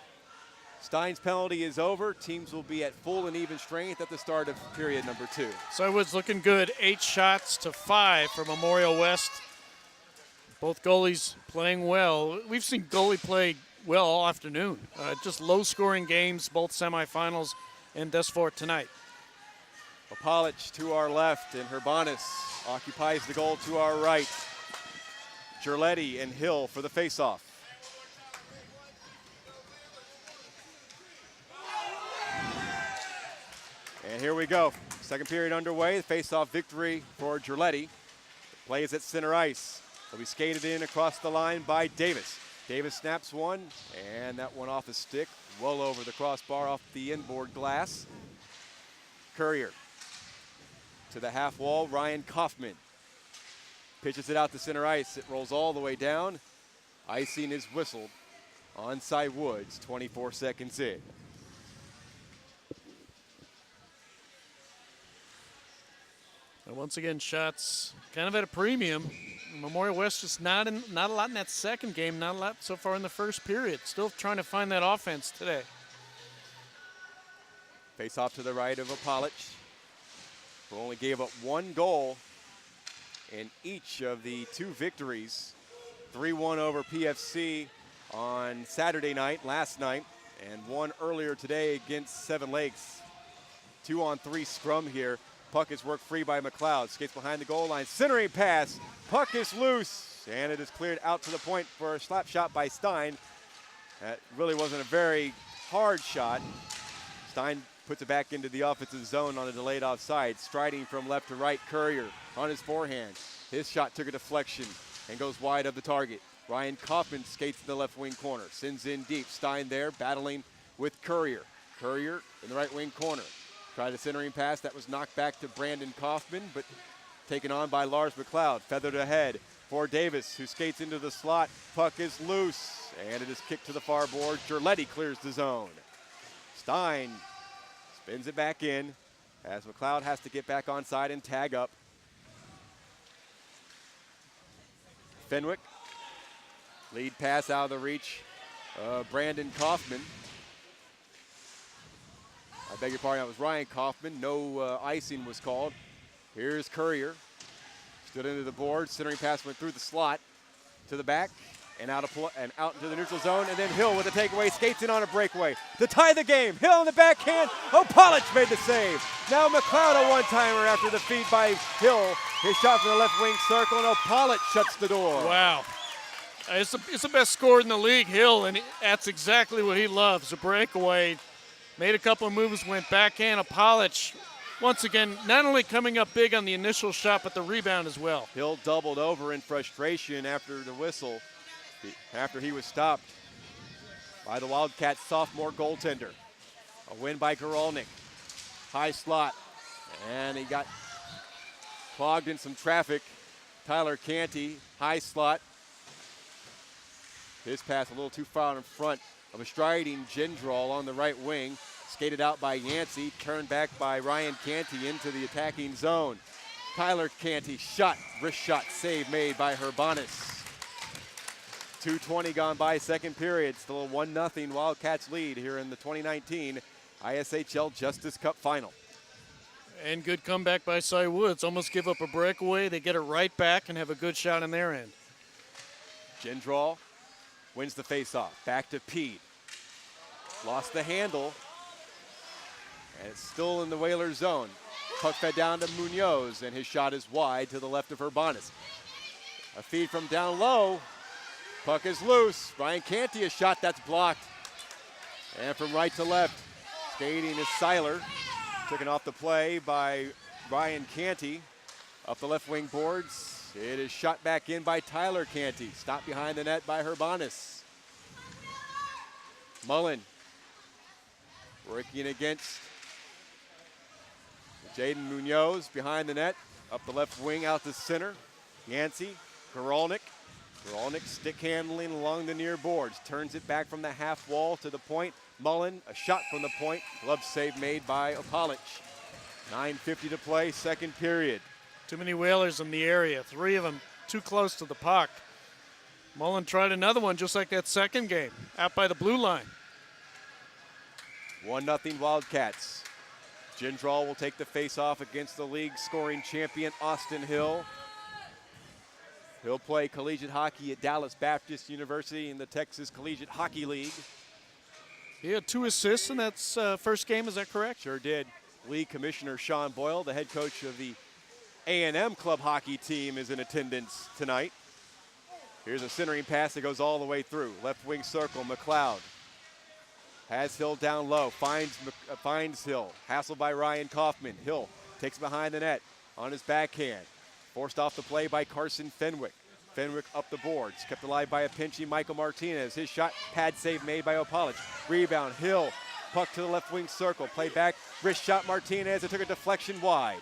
Stein's penalty is over. Teams will be at full and even strength at the start of period number 2. Cy-Woods looking good. 8 shots to 5 for Memorial West. Both goalies playing well. We've seen goalie play well all afternoon. Just low-scoring games, both semifinals and thus far tonight. Opalich to our left, and Herbanis occupies the goal to our right. Gerletti and Hill for the faceoff. And here we go. Second period underway. The faceoff victory for Gerletti. The play is at center ice. Will be skated in across the line by Davis. Davis snaps one, and that one off his stick, well over the crossbar off the inboard glass. Courier to the half wall, Ryan Kaufman. Pitches it out to center ice. It rolls all the way down. Icing is whistled on Cy-Woods, 24 seconds in. And once again, shots kind of at a premium. Memorial West just not a lot in that second game, not a lot so far in the first period. Still trying to find that offense today. Face off to the right of Opalich, who only gave up 1 goal in each of the 2 victories. 3-1 over PFC on Saturday night, last night, and 1 earlier today against Seven Lakes. 2-on-3 scrum here. Puck is worked free by McLeod. Skates behind the goal line. Centering pass. Puck is loose. And it is cleared out to the point for a slap shot by Stein. That really wasn't a very hard shot. Stein puts it back into the offensive zone on a delayed offside. Striding from left to right, Courier on his forehand. His shot took a deflection and goes wide of the target. Ryan Kaufman skates to the left wing corner, sends in deep. Stein there battling with Courier. Courier in the right wing corner. Tried a centering pass that was knocked back to Brandon Kaufman, but taken on by Lars McLeod. Feathered ahead for Davis, who skates into the slot. Puck is loose, and it is kicked to the far board. Gerletti clears the zone. Stein spins it back in as McLeod has to get back onside and tag up. Fenwick, lead pass out of the reach. Brandon Kaufman. I beg your pardon, that was Ryan Kaufman. No icing was called. Here's Courier. Stood into the board. Centering pass went through the slot to the back and out into the neutral zone. And then Hill with a takeaway, skates in on a breakaway to tie the game. Hill in the backhand. Opalich made the save. Now McLeod a one-timer after the feed by Hill. His shot from the left wing circle, and Opalich shuts the door. Wow. It's the best scorer in the league, Hill, and that's exactly what he loves, a breakaway. Made a couple of moves, went backhand. Opalich, once again, not only coming up big on the initial shot, but the rebound as well. Hill doubled over in frustration after the whistle, after he was stopped by the Wildcats sophomore goaltender. A win by Goralnik. High slot, and he got clogged in some traffic. Tyler Canty, high slot. His pass a little too far in front of a striding Gendral on the right wing. Skated out by Yancey, turned back by Ryan Canty into the attacking zone. Tyler Canty shot, wrist shot save made by Herbanis. 2:20 gone by, second period. Still a 1-0 Wildcats lead here in the 2019 ISHL Justice Cup Final. And good comeback by Cy-Woods. Almost give up a breakaway. They get it right back and have a good shot in their end. Gendral wins the faceoff. Back to Pete. Lost the handle. And it's still in the Whalers zone. Puck fed down to Munoz, and his shot is wide to the left of Herbanis. A feed from down low. Puck is loose. Ryan Canty, a shot that's blocked. And from right to left, skating is Seiler. Taken off the play by Ryan Canty. Up the left wing boards. It is shot back in by Tyler Canty. Stopped behind the net by Herbanis. Mullen working against Jaden Munoz behind the net. Up the left wing out to center. Yancey, Goralnik. Goralnik stick handling along the near boards. Turns it back from the half wall to the point. Mullen, a shot from the point. Glove save made by Opalich. 9:50 to play, second period. Too many Whalers in the area. Three of them too close to the puck. Mullen tried another one just like that second game, out by the blue line. 1-0 Wildcats. Gendral will take the face-off against the league scoring champion Austin Hill. He'll play collegiate hockey at Dallas Baptist University in the Texas Collegiate Hockey League. He had 2 assists in that first game, is that correct? Sure did. League Commissioner Sean Boyle, the head coach of the A&M club hockey team, is in attendance tonight. Here's a centering pass that goes all the way through. Left wing circle, McLeod. Has Hill down low, finds Hill. Hassled by Ryan Kaufman. Hill takes behind the net on his backhand. Forced off the play by Carson Fenwick. Fenwick up the boards, kept alive by a pinchy Michael Martinez. His shot, pad save made by Opalich. Rebound, Hill, puck to the left wing circle. Play back, wrist shot Martinez. It took a deflection wide.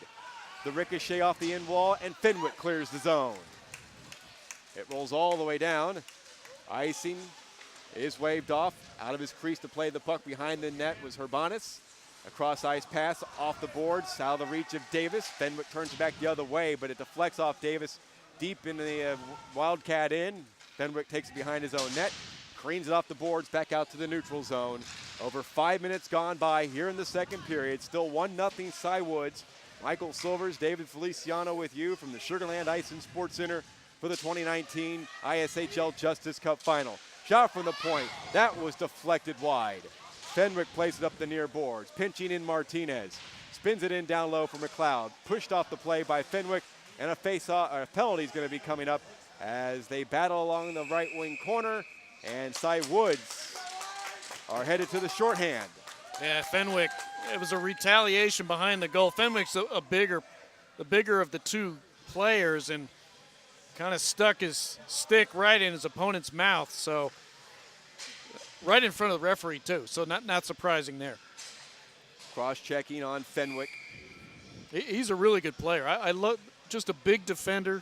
The ricochet off the end wall, and Fenwick clears the zone. It rolls all the way down. Icing is waved off. Out of his crease to play the puck behind the net was Herbanis. A cross-ice pass off the boards, out of the reach of Davis. Fenwick turns it back the other way, but it deflects off Davis deep in the Wildcat end. Fenwick takes it behind his own net, cleans it off the boards, back out to the neutral zone. Over 5 minutes gone by here in the second period. Still 1-0 Cy-Woods. Michael Silvers, David Feliciano with you from the Sugar Land Ice and Sports Center for the 2019 ISHL Justice Cup Final. Shot from the point. That was deflected wide. Fenwick plays it up the near boards. Pinching in Martinez. Spins it in down low for McLeod. Pushed off the play by Fenwick. And a penalty is going to be coming up as they battle along the right wing corner. And Cy-Woods are headed to the shorthand. Yeah, Fenwick, it was a retaliation behind the goal. Fenwick's the bigger of the two players, and kind of stuck his stick right in his opponent's mouth. So right in front of the referee too. So not surprising there. Cross-checking on Fenwick. He's a really good player. I love, just a big defender,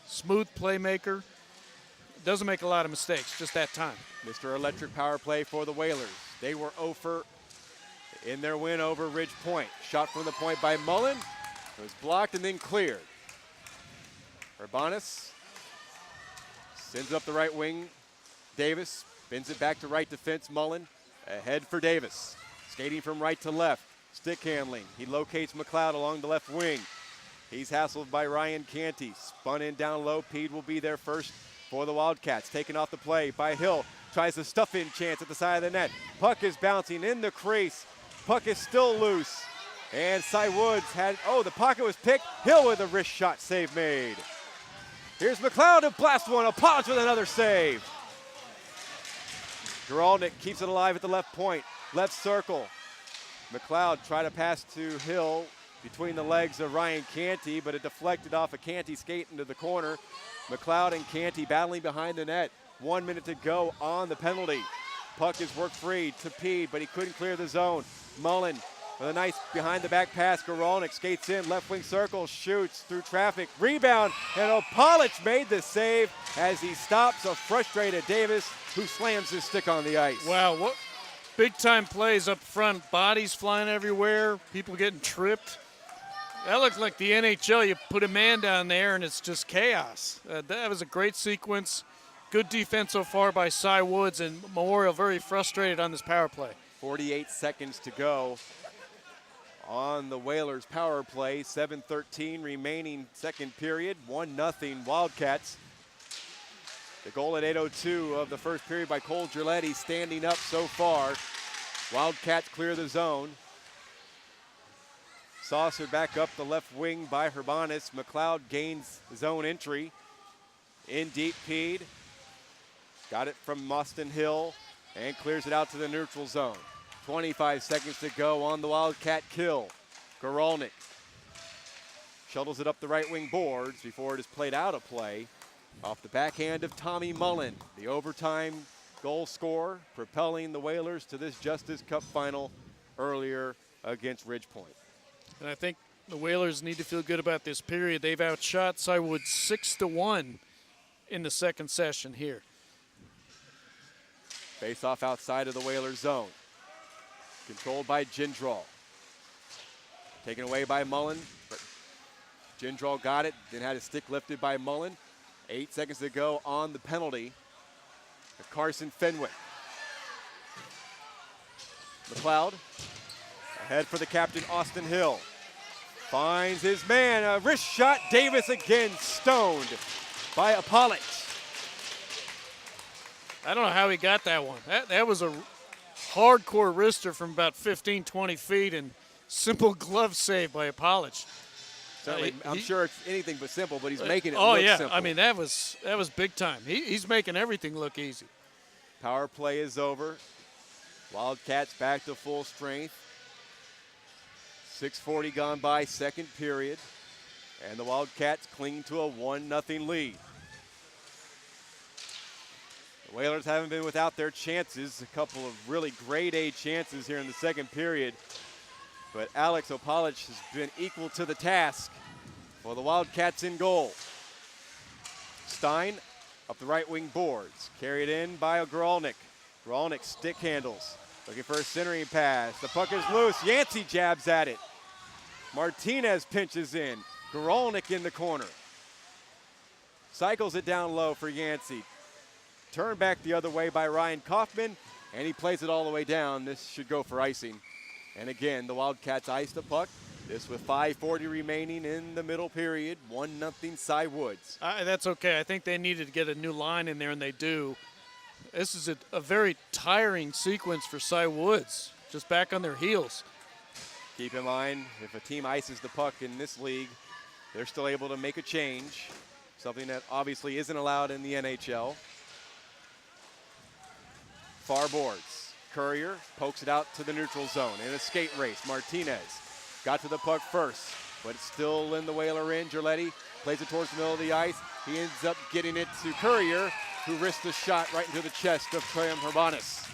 smooth playmaker. Doesn't make a lot of mistakes, just that time. Mr. Electric power play for the Whalers. They were 0 in their win over Ridge Point. Shot from the point by Mullen. It was blocked and then cleared. Urbanis sends it up the right wing. Davis bends it back to right defense. Mullen ahead for Davis. Skating from right to left. Stick handling. He locates McLeod along the left wing. He's hassled by Ryan Canty. Spun in down low. Pede will be there first for the Wildcats. Taken off the play by Hill. Tries a stuff-in chance at the side of the net. Puck is bouncing in the crease. Puck is still loose. And Cy-Woods the pocket was picked. Hill with a wrist shot save made. Here's McLeod to blast one. Apollo with another save. Geralnik keeps it alive at the left point. Left circle. McLeod tried to pass to Hill between the legs of Ryan Canty, but it deflected off a Canty skate into the corner. McLeod and Canty battling behind the net. 1 minute to go on the penalty. Puck is worked free to Pede, but he couldn't clear the zone. Mullen with a nice behind-the-back pass. Geralnik skates in, left wing circle, shoots through traffic. Rebound, and Opalich made the save as he stops a frustrated Davis, who slams his stick on the ice. Wow, what big-time plays up front. Bodies flying everywhere, people getting tripped. That looked like the NHL. You put a man down there, and it's just chaos. That was a great sequence. Good defense so far by Cy-Woods, and Memorial very frustrated on this power play. 48 seconds to go on the Whalers power play. 7:13 remaining second period. 1-0 Wildcats. The goal at 8:02 of the first period by Cole Giletti standing up so far. Wildcats clear the zone. Saucer back up the left wing by Herbanis. McLeod gains zone entry. In deep, Pede. Got it from Austin Hill and clears it out to the neutral zone. 25 seconds to go on the Wildcat kill. Geralnik shuttles it up the right wing boards before it is played out of play. Off the backhand of Tommy Mullen, the overtime goal scorer, propelling the Whalers to this Justice Cup final earlier against Ridge Point. And I think the Whalers need to feel good about this period. They've outshot Cy-Woods 6-1 in the second session here. Face off outside of the Whalers zone. Controlled by Jindral. Taken away by Mullen, but Jindral got it, then had his stick lifted by Mullen. 8 seconds to go on the penalty. Carson Fenwick. McLeod ahead for the captain, Austin Hill. Finds his man, a wrist shot. Davis again stoned by Apolich. I don't know how he got that one. That was a hardcore wrister from about 15, 20 feet, and simple glove save by Apolich. Certainly, I'm sure it's anything but simple, but he's making it look simple. Oh, yeah. I mean, that was big time. He's making everything look easy. Power play is over. Wildcats back to full strength. 6:40 gone by, second period. And the Wildcats cling to a 1-0 lead. The Whalers haven't been without their chances. A couple of really grade A chances here in the second period. But Alex Opalich has been equal to the task for the Wildcats in goal. Stein up the right wing boards. Carried in by Geralnik. Geralnik stick handles. Looking for a centering pass. The puck is loose. Yancey jabs at it. Martinez pinches in. Geralnik in the corner. Cycles it down low for Yancey. Turned back the other way by Ryan Kaufman, and he plays it all the way down. This should go for icing. And again, the Wildcats ice the puck. This with 5:40 remaining in the middle period. 1-0 Cy-Woods. That's okay. I think they needed to get a new line in there, and they do. This is a very tiring sequence for Cy-Woods, just back on their heels. Keep in mind, if a team ices the puck in this league, they're still able to make a change, something that obviously isn't allowed in the NHL. Far boards. Courier pokes it out to the neutral zone in a skate race. Martinez got to the puck first, but it's still in the Whaler end. Gerletti plays it towards the middle of the ice. He ends up getting it to Courier, who risked a shot right into the chest of Graham Herbanis.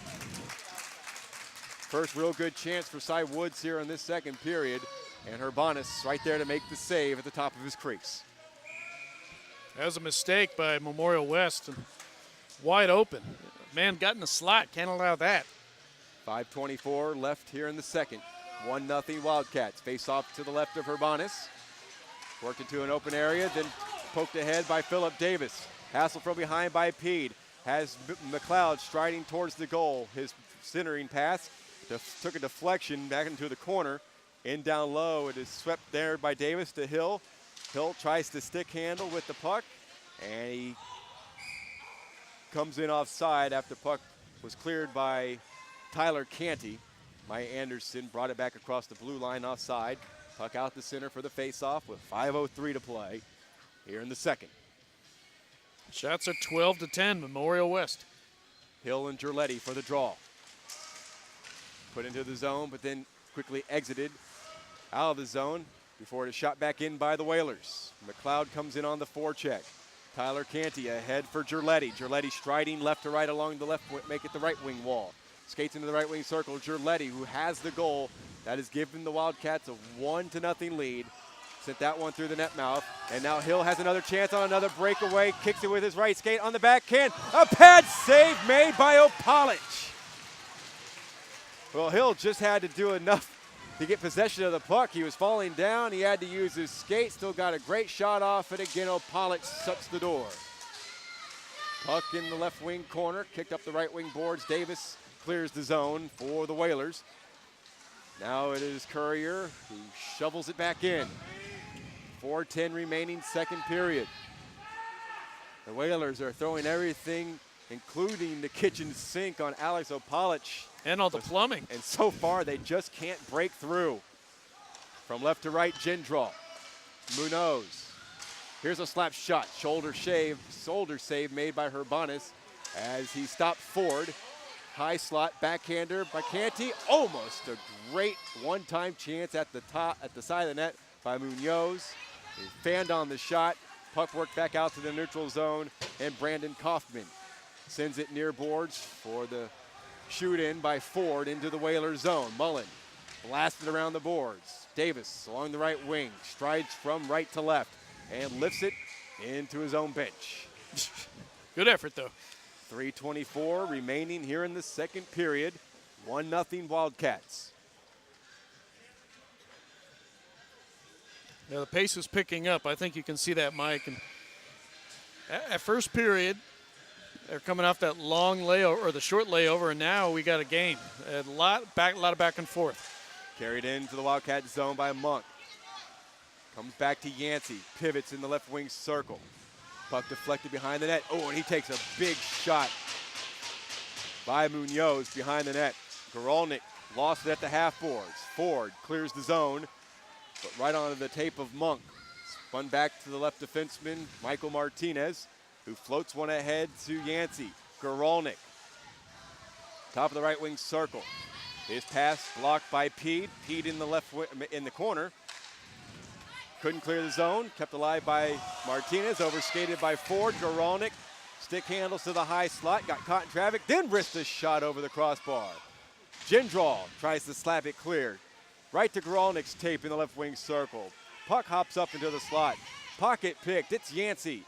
First real good chance for Cy-Woods here in this second period, and Herbanis right there to make the save at the top of his crease. That was a mistake by Memorial West. Wide open. Man got in the slot. Can't allow that. 5:24 left here in the second. 1-0 Wildcats. Face off to the left of Herbanis. Worked into an open area, then poked ahead by Philip Davis. Hassel from behind by Pede. Has McLeod striding towards the goal. His centering pass took a deflection back into the corner. In down low, it is swept there by Davis to Hill. Hill tries to stick handle with the puck, and he comes in offside after the puck was cleared by Tyler Canty. Maya Anderson brought it back across the blue line offside. Puck out the center for the faceoff with 5:03 to play here in the second. Shots are 12-10, Memorial West. Hill and Gerletti for the draw. Put into the zone, but then quickly exited out of the zone before it is shot back in by the Whalers. McLeod comes in on the forecheck. Tyler Canty ahead for Gerletti. Gerletti striding left to right along the left, make it the right wing wall. Skates into the right wing circle. Gerletti, who has the goal, that has given the Wildcats a 1-0 lead. Sent that one through the net mouth. And now Hill has another chance on another breakaway. Kicks it with his right skate on the backhand. A pad save made by Opalich. Well, Hill just had to do enough to get possession of the puck. He was falling down. He had to use his skate. Still got a great shot off it. Again, Opalich shuts the door. Puck in the left wing corner. Kicked up the right wing boards. Davis clears the zone for the Whalers. Now it is Courier who shovels it back in. 4:10 remaining second period. The Whalers are throwing everything, including the kitchen sink, on Alex Opalich. And all the plumbing. And so far, they just can't break through. From left to right, Gendron. Munoz. Here's a slap shot. Shoulder save made by Herbanis as he stopped Ford. High slot backhander by Canty. Almost a great one-time chance at the side of the net by Munoz. He fanned on the shot. Puck worked back out to the neutral zone, and Brandon Kaufman sends it near boards for the shoot in by Ford into the Whaler zone. Mullen blasted around the boards. Davis along the right wing, strides from right to left, and lifts it into his own bench. Good effort, though. 3:24 remaining here in the second period. 1-0 Wildcats. Yeah, the pace is picking up. I think you can see that, Mike. And at first period, they're coming off that long layover, or the short layover, and now we got a game. A lot of back and forth. Carried into the Wildcat zone by Monk. Comes back to Yancey. Pivots in the left wing circle. Puck deflected behind the net. Oh, and he takes a big shot by Munoz behind the net. Goralnik lost it at the half boards. Ford clears the zone, but right onto the tape of Monk. Spun back to the left defenseman, Michael Martinez, who floats one ahead to Yancey. Goralnik. Top of the right wing circle. His pass blocked by Pede. Pede in the corner. Couldn't clear the zone. Kept alive by Martinez. Overskated by Ford. Goralnik. Stick handles to the high slot. Got caught in traffic. Then risked a shot over the crossbar. Gendron tries to slap it clear. Right to Goralnik's tape in the left wing circle. Puck hops up into the slot. Pocket picked. It's Yancey.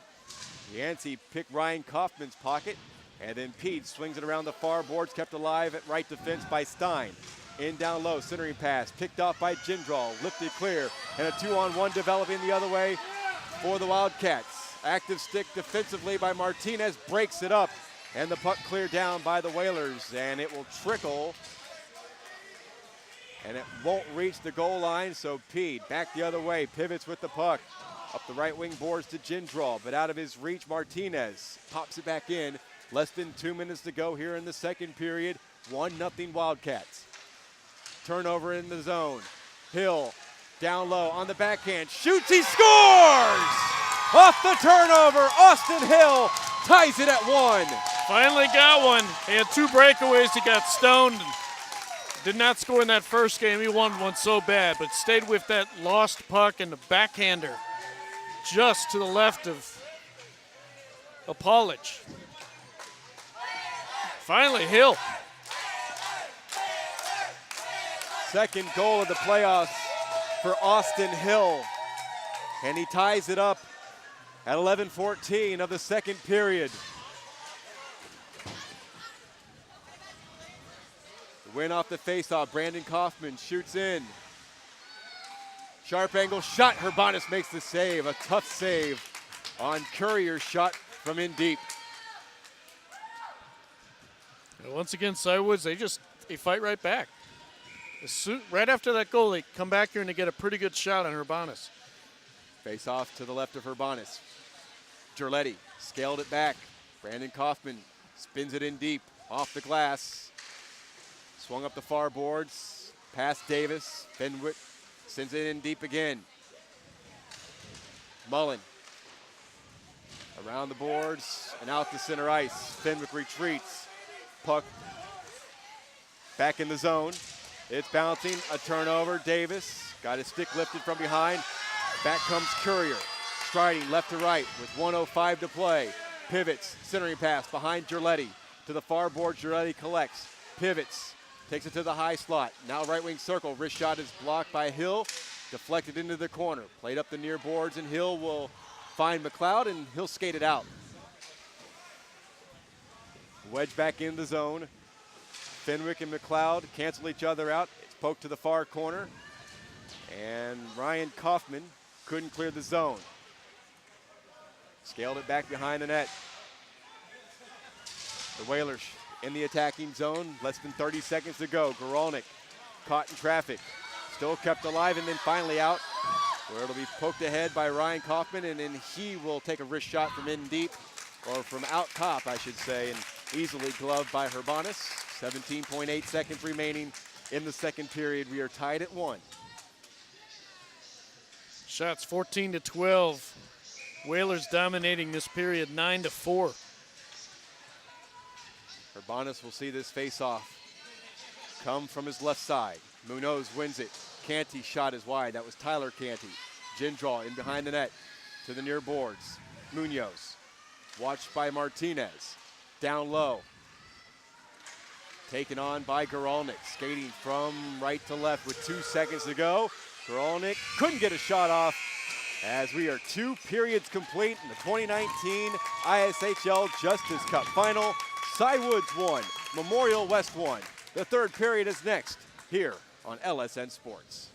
Yancey picked Ryan Kaufman's pocket. And then Pede swings it around the far boards. Kept alive at right defense by Stein. In down low, centering pass, picked off by Gendron, lifted clear, and a 2-on-1 developing the other way for the Wildcats. Active stick defensively by Martinez, breaks it up, and the puck cleared down by the Whalers, and it will trickle, and it won't reach the goal line, so Pede back the other way, pivots with the puck, up the right wing boards to Gendron, but out of his reach, Martinez pops it back in. Less than 2 minutes to go here in the second period, 1-0 Wildcats. Turnover in the zone. Hill down low on the backhand. Shoots, he scores! Off the turnover, Austin Hill ties it at 1. Finally got one. He had 2 breakaways. He got stoned. And did not score in that first game. He wanted one so bad, but stayed with that lost puck and the backhander just to the left of Apollich. Finally, Hill. Second goal of the playoffs for Austin Hill. And he ties it up at 11:14 of the second period. The win off the faceoff. Brandon Kaufman shoots in. Sharp angle shot. Herbanis makes the save. A tough save on Courier's shot from in deep. And once again, Cy-Woods, they fight right back. Right after that goal, they come back here and they get a pretty good shot on Herbanis. Face off to the left of Herbanis. Gerletti scaled it back. Brandon Kaufman spins it in deep off the glass. Swung up the far boards. Past Davis. Fenwick sends it in deep again. Mullen around the boards and out to center ice. Fenwick retreats. Puck back in the zone. It's bouncing, a turnover. Davis got his stick lifted from behind. Back comes Courier, striding left to right with 1:05 to play. Pivots, centering pass behind Gerletti. To the far board, Gerletti collects, pivots, takes it to the high slot. Now right wing circle, wrist shot is blocked by Hill. Deflected into the corner, played up the near boards, and Hill will find McLeod, and he'll skate it out. Wedge back in the zone. Fenwick and McLeod cancel each other out. It's poked to the far corner. And Ryan Kaufman couldn't clear the zone. Scaled it back behind the net. The Whalers in the attacking zone. Less than 30 seconds to go. Goralnik caught in traffic. Still kept alive and then finally out. Where it'll be poked ahead by Ryan Kaufman, and then he will take a wrist shot from in deep, or from out top, I should say, and easily gloved by Herbanis. 17.8 seconds remaining in the second period. We are tied at 1. Shots 14-12. Whalers dominating this period 9-4. Herbanis will see this face-off come from his left side. Munoz wins it. Canty shot is wide. That was Tyler Canty. Gindraw in behind the net to the near boards. Munoz watched by Martinez. Down low. Taken on by Goralnik. Skating from right to left with 2 seconds to go. Goralnik couldn't get a shot off as we are 2 periods complete in the 2019 ISHL Justice Cup Final. Cy-Woods 1, Memorial West 1. The third period is next here on LSN Sports.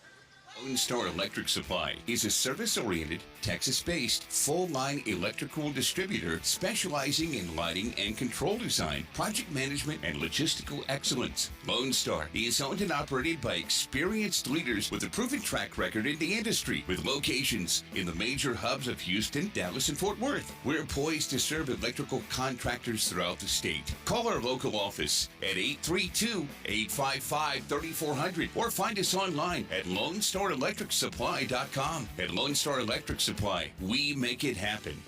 Lone Star Electric Supply is a service-oriented, Texas-based, full-line electrical distributor specializing in lighting and control design, project management, and logistical excellence. Lone Star is owned and operated by experienced leaders with a proven track record in the industry, with locations in the major hubs of Houston, Dallas, and Fort Worth. We're poised to serve electrical contractors throughout the state. Call our local office at 832-855-3400 or find us online at LoneStarElectricSupply.com. At Lone Star Electric Supply, we make it happen.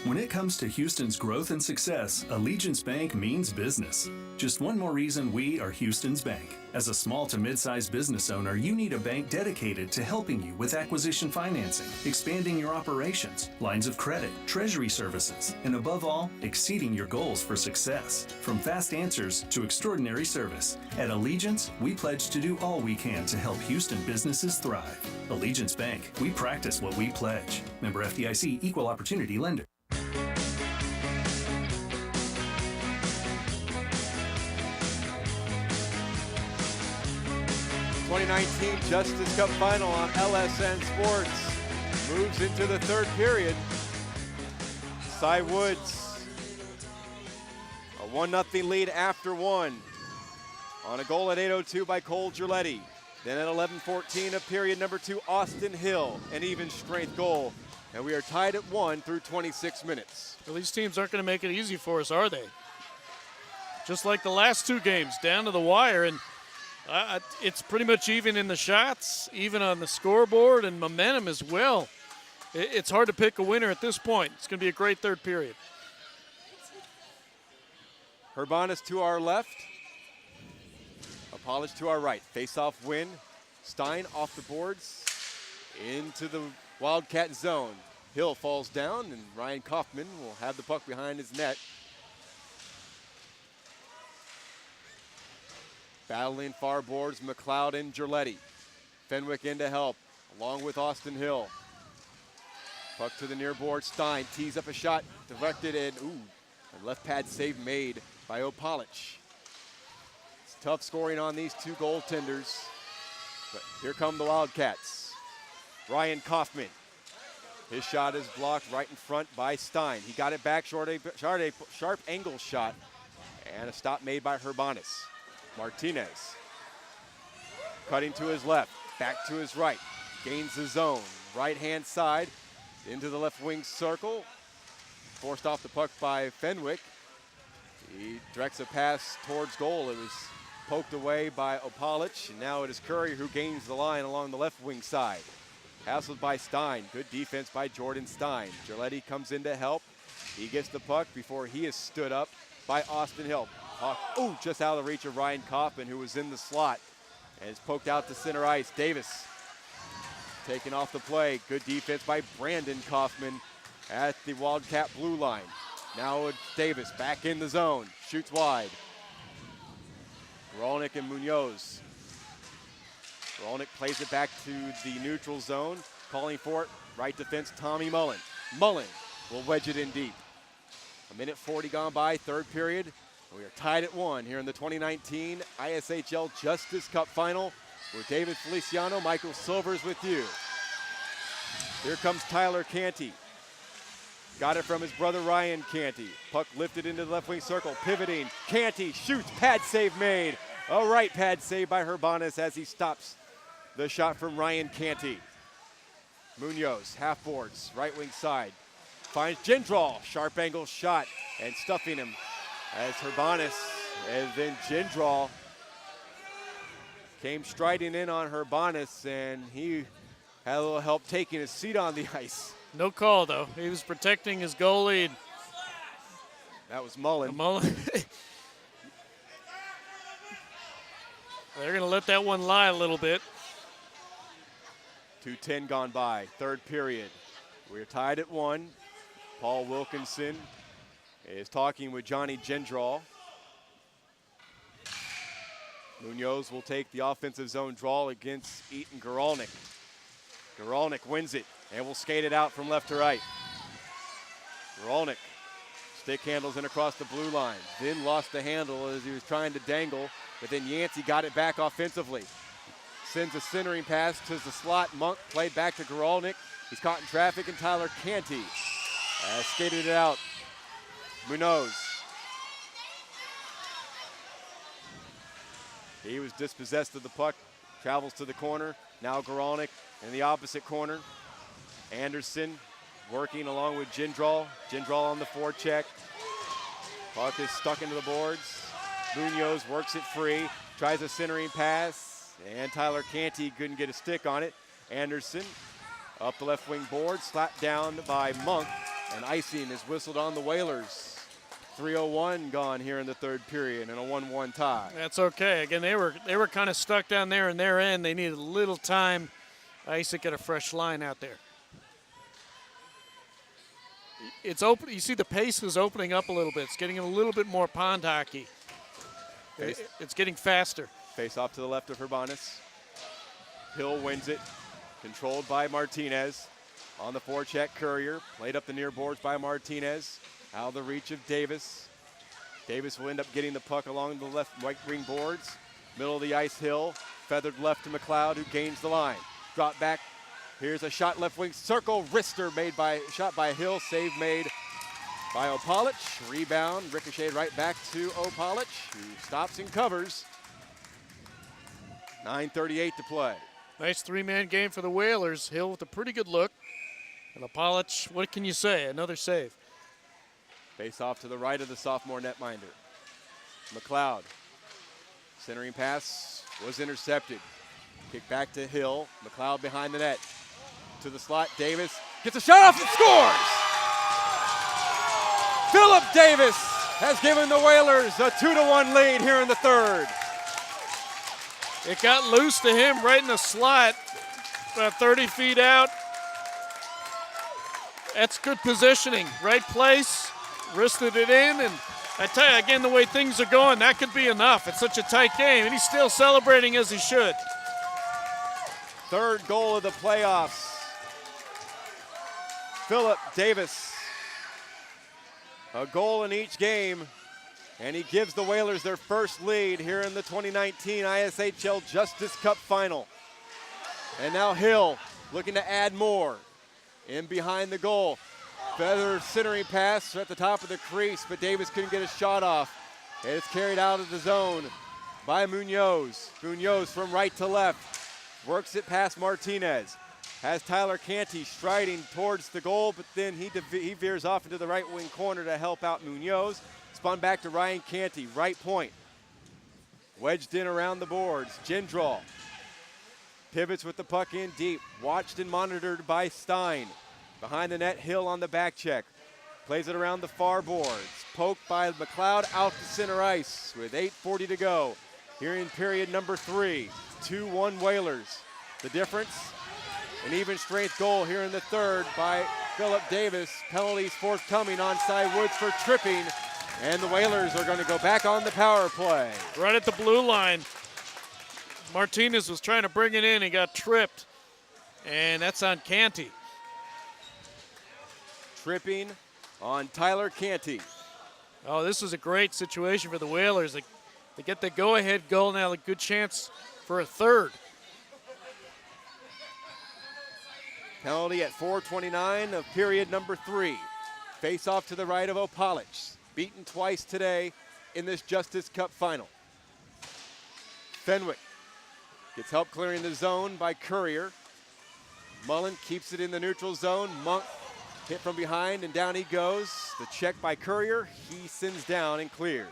When it comes to Houston's growth and success, Allegiance Bank means business. Just one more reason we are Houston's bank. As a small to mid-sized business owner, you need a bank dedicated to helping you with acquisition financing, expanding your operations, lines of credit, treasury services, and above all, exceeding your goals for success. From fast answers to extraordinary service, at Allegiance, we pledge to do all we can to help Houston businesses thrive. Allegiance Bank, we practice what we pledge. Member FDIC, Equal Opportunity Lender. 2019 Justice Cup Final on LSN Sports moves into the third period. Cy-Woods, a 1-0 lead after 1 on a goal at 8:02 by Cole Gerletti. Then at 11:14 of period number 2, Austin Hill, an even strength goal. And we are tied at 1 through 26 minutes. Well, these teams aren't going to make it easy for us, are they? Just like the last 2 games, down to the wire, and it's pretty much even in the shots, even on the scoreboard, and momentum as well. It's hard to pick a winner at this point. It's going to be a great third period. Herbanis to our left. Apollich to our right. Face-off win. Stein off the boards into the Wildcat zone. Hill falls down, and Ryan Kaufman will have the puck behind his net. Battling far boards, McLeod and Gerletti. Fenwick in to help, along with Austin Hill. Puck to the near board. Stein tees up a shot, directed, and a left pad save made by Opalich. It's tough scoring on these two goaltenders, but here come the Wildcats. Ryan Kaufman. His shot is blocked right in front by Stein. He got it back, sharp angle shot, and a stop made by Herbanis. Martinez cutting to his left, back to his right, gains the zone, right-hand side, into the left wing circle, forced off the puck by Fenwick. He directs a pass towards goal. It was poked away by Opalich, and now it is Curry who gains the line along the left wing side. Hassled by Stein, good defense by Jordan Stein. Gerletti comes in to help. He gets the puck before he is stood up by Austin Hill. Just out of the reach of Ryan Kaufman, who was in the slot, and it's poked out to center ice. Davis taking off the play. Good defense by Brandon Kaufman at the Wildcat blue line. Now it's Davis back in the zone, shoots wide. Rolnick and Munoz. Rolnick plays it back to the neutral zone, calling for it. Right defense, Tommy Mullen. Mullen will wedge it in deep. 1:40 gone by, third period. We are tied at 1 here in the 2019 ISHL Justice Cup Final. We're David Feliciano, Michael Silvers with you. Here comes Tyler Canty. Got it from his brother Ryan Canty. Puck lifted into the left wing circle, pivoting. Canty shoots, pad save made. A right pad save by Herbanis as he stops the shot from Ryan Canty. Munoz, half boards, right wing side. Finds Gendral, sharp angle shot, and stuffing him as Herbanis, and then Gendral came striding in on Herbanis, and he had a little help taking his seat on the ice. No call, though. He was protecting his goalie. That was Mullen. They're going to let that one lie a little bit. 2:10 gone by, third period. We're tied at 1. Paul Wilkinson is talking with Johnny Gendral. Munoz will take the offensive zone draw against Eaton Guralnik. Guralnik wins it and will skate it out from left to right. Guralnik stick handles in across the blue line, then lost the handle as he was trying to dangle, but then Yancey got it back offensively. Sends a centering pass to the slot. Monk played back to Guralnik. He's caught in traffic, and Tyler Canty skated it out. Munoz. He was dispossessed of the puck, travels to the corner. Now Guralnik in the opposite corner. Anderson working along with Gendral. Gendral on the forecheck. Puck is stuck into the boards. Munoz works it free, tries a centering pass, and Tyler Canty couldn't get a stick on it. Anderson up the left wing board, slapped down by Monk, and icing is whistled on the Whalers. 3:01 gone here in the third period, and a 1-1 tie. That's okay. Again, they were kind of stuck down there in their end. They needed a little time. Isaac got a fresh line out there. It's open. You see the pace is opening up a little bit. It's getting a little bit more pond hockey. It's getting faster. Face off to the left of Herbanis. Hill wins it, controlled by Martinez. On the forecheck, Courier played up the near boards by Martinez. Out of the reach of Davis. Davis will end up getting the puck along the left right wing boards. Middle of the ice, Hill. Feathered left to McLeod, who gains the line. Drop back. Here's a shot left wing circle. Wrister shot by Hill. Save made by Opalich. Rebound, ricocheted right back to Opalich, who stops and covers. 9:38 to play. Nice three-man game for the Whalers. Hill with a pretty good look. And Opalich, what can you say? Another save. Face off to the right of the sophomore netminder. McLeod. Centering pass was intercepted. Kick back to Hill. McLeod behind the net. To the slot. Davis gets a shot off and scores! Philip Davis has given the Whalers a 2-1 lead here in the third. It got loose to him right in the slot, about 30 feet out. That's good positioning. Right place, wristed it in, and I tell you, again, the way things are going, that could be enough. It's such a tight game, and he's still celebrating as he should. Third goal of the playoffs. Philip Davis. A goal in each game, and he gives the Whalers their first lead here in the 2019 ISHL Justice Cup Final. And now Hill looking to add more. In behind the goal. Feather centering pass at the top of the crease, but Davis couldn't get a shot off. And it's carried out of the zone by Munoz. Munoz from right to left. Works it past Martinez. Has Tyler Canty striding towards the goal, but then he veers off into the right wing corner to help out Munoz. Spun back to Ryan Canty, right point. Wedged in around the boards. Gendral pivots with the puck in deep. Watched and monitored by Stein. Behind the net, Hill on the back check. Plays it around the far boards. Poked by McLeod out to center ice with 8:40 to go. Here in period number 3, 2-1 Whalers. The difference, an even strength goal here in the third by Philip Davis. Penalties forthcoming on Cy-Woods for tripping. And the Whalers are going to go back on the power play. Right at the blue line. Martinez was trying to bring it in. He got tripped. And that's on Canty. Tripping on Tyler Canty. Oh, this is a great situation for the Whalers. They get the go-ahead goal now, a good chance for a third. Penalty at 4:29 of period number 3. Face off to the right of Opalich. Beaten twice today in this Justice Cup final. Fenwick gets help clearing the zone by Courier. Mullen keeps it in the neutral zone. Monk hit from behind and down he goes. The check by Courier. He sends down and clears.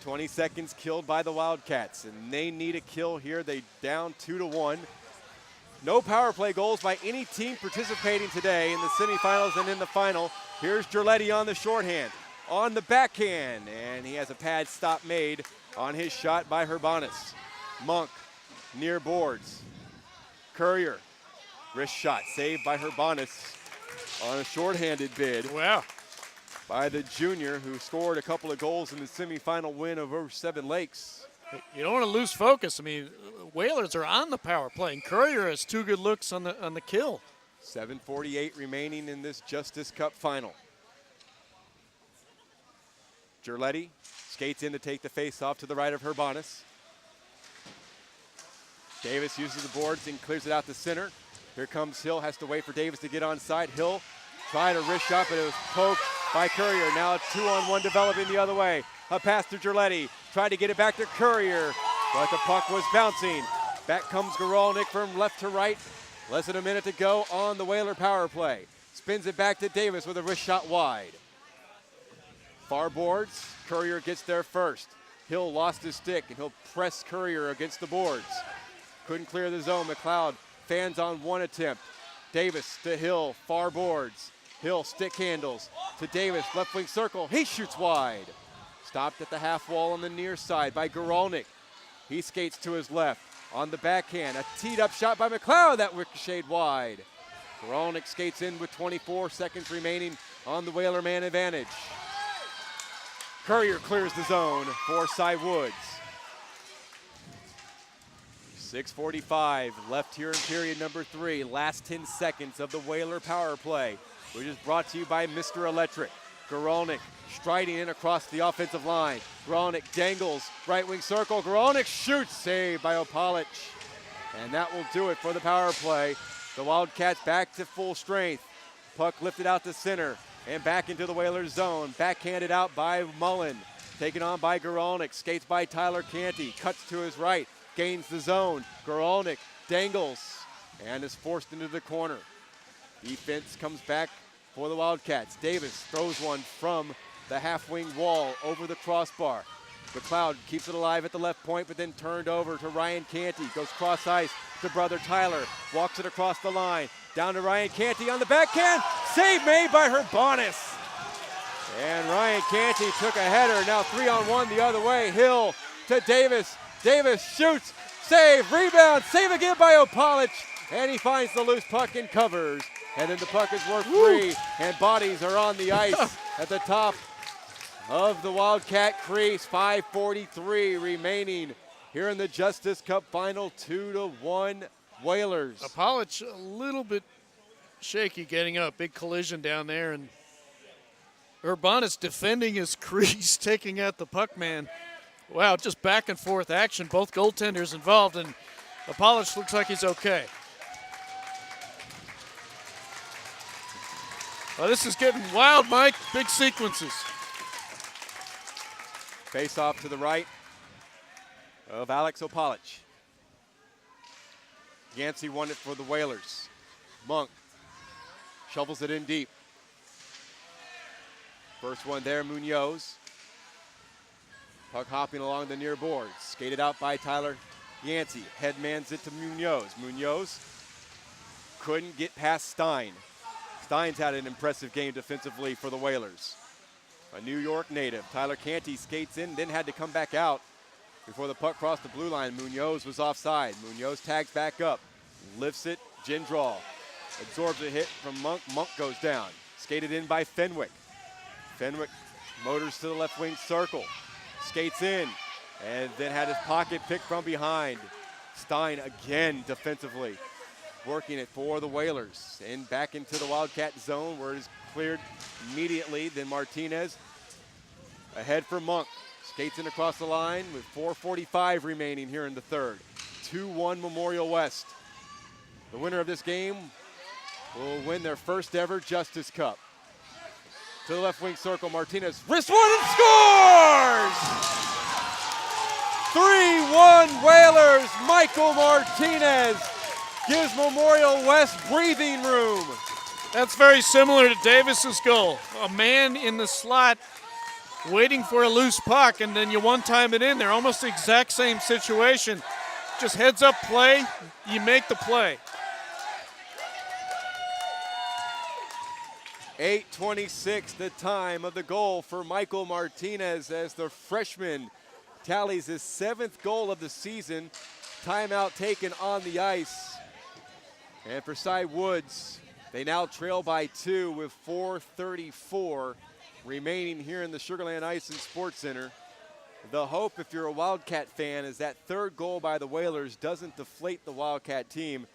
20 seconds killed by the Wildcats, and they need a kill here. They down 2-1. No power play goals by any team participating today in the semifinals and in the final. Here's Gerletti on the shorthand, on the backhand, and he has a pad stop made on his shot by Herbanis. Monk near boards. Courier, wrist shot saved by Herbanis on a shorthanded bid. Wow. By the junior who scored a couple of goals in the semifinal win over Seven Lakes. You don't want to lose focus. I mean, Whalers are on the power play, and Courier has 2 good looks on the kill. 7:48 remaining in this Justice Cup final. Gerletti skates in to take the face off to the right of Herbanis. Davis uses the boards and clears it out to center. Here comes Hill, has to wait for Davis to get on side. Hill tried a wrist shot, but it was poked by Courier. Now a 2-on-1 developing the other way. A pass to Gerletti, tried to get it back to Courier, but the puck was bouncing. Back comes Goralnik from left to right. Less than a minute to go on the Whaler power play. Spins it back to Davis with a wrist shot wide. Far boards, Courier gets there first. Hill lost his stick, and he'll press Courier against the boards. Couldn't clear the zone. McLeod fans on one attempt. Davis to Hill, far boards. Hill stick handles to Davis, left wing circle. He shoots wide. Stopped at the half wall on the near side by Goralnik. He skates to his left on the backhand. A teed up shot by McLeod that ricocheted wide. Goralnik skates in with 24 seconds remaining on the Whaler man advantage. Courier clears the zone for Cy-Woods. 6:45 left here in period number 3. Last 10 seconds of the Whaler power play, which is brought to you by Mr. Electric. Goralnik striding in across the offensive line. Goralnik dangles, right wing circle. Goralnik shoots, saved by Opalich. And that will do it for the power play. The Wildcats back to full strength. Puck lifted out to center and back into the Whalers zone. Backhanded out by Mullen. Taken on by Goralnik. Skates by Tyler Canty. Cuts to his right. Gains the zone. Goralnik dangles and is forced into the corner. Defense comes back for the Wildcats. Davis throws one from the half-wing wall over the crossbar. McLeod keeps it alive at the left point, but then turned over to Ryan Canty. Goes cross ice to brother Tyler. Walks it across the line. Down to Ryan Canty on the backhand. Save made by Herbanis. And Ryan Canty took a header. Now 3-on-1 the other way. Hill to Davis. Davis shoots. Save. Rebound. Save again by Opalich. And he finds the loose puck and covers. And then the puck is worked free. And bodies are on the ice at the top of the Wildcat crease. 5:43 remaining here in the Justice Cup final. 2-1 Whalers. Opalich a little bit shaky getting up. Big collision down there. And Urbanus defending his crease, taking out the puck man. Wow, just back and forth action. Both goaltenders involved, and Opalich looks like he's okay. Well, this is getting wild, Mike. Big sequences. Face off to the right of Alex Opalich. Yancey won it for the Whalers. Monk shovels it in deep. First one there, Munoz. Puck hopping along the near boards. Skated out by Tyler Yancey. Headmans it to Munoz. Munoz couldn't get past Stein. Stein's had an impressive game defensively for the Whalers. A New York native. Tyler Canty skates in, then had to come back out before the puck crossed the blue line. Munoz was offside. Munoz tags back up. Lifts it. Jindral absorbs a hit from Monk. Monk goes down. Skated in by Fenwick. Fenwick motors to the left wing circle. Skates in, and then had his pocket picked from behind. Stein again defensively, working it for the Whalers. And back into the Wildcat zone where it is cleared immediately. Then Martinez ahead for Monk. Skates in across the line with 4:45 remaining here in the third. 2-1 Memorial West. The winner of this game will win their first ever Justice Cup. To the left wing circle, Martinez wrist one and scores! 3-1 Whalers. Michael Martinez gives Memorial West breathing room. That's very similar to Davis's goal. A man in the slot waiting for a loose puck, and then you one-time it in there. Almost the exact same situation. Just heads up play, you make the play. 8:26 the time of the goal for Michael Martinez as the freshman tallies his 7th goal of the season. Timeout taken on the ice. And for Cy-Woods, they now trail by 2 with 4:34 remaining here in the Sugar Land Ice and Sports Center. The hope, if you're a Wildcat fan, is that third goal by the Whalers doesn't deflate the Wildcat team.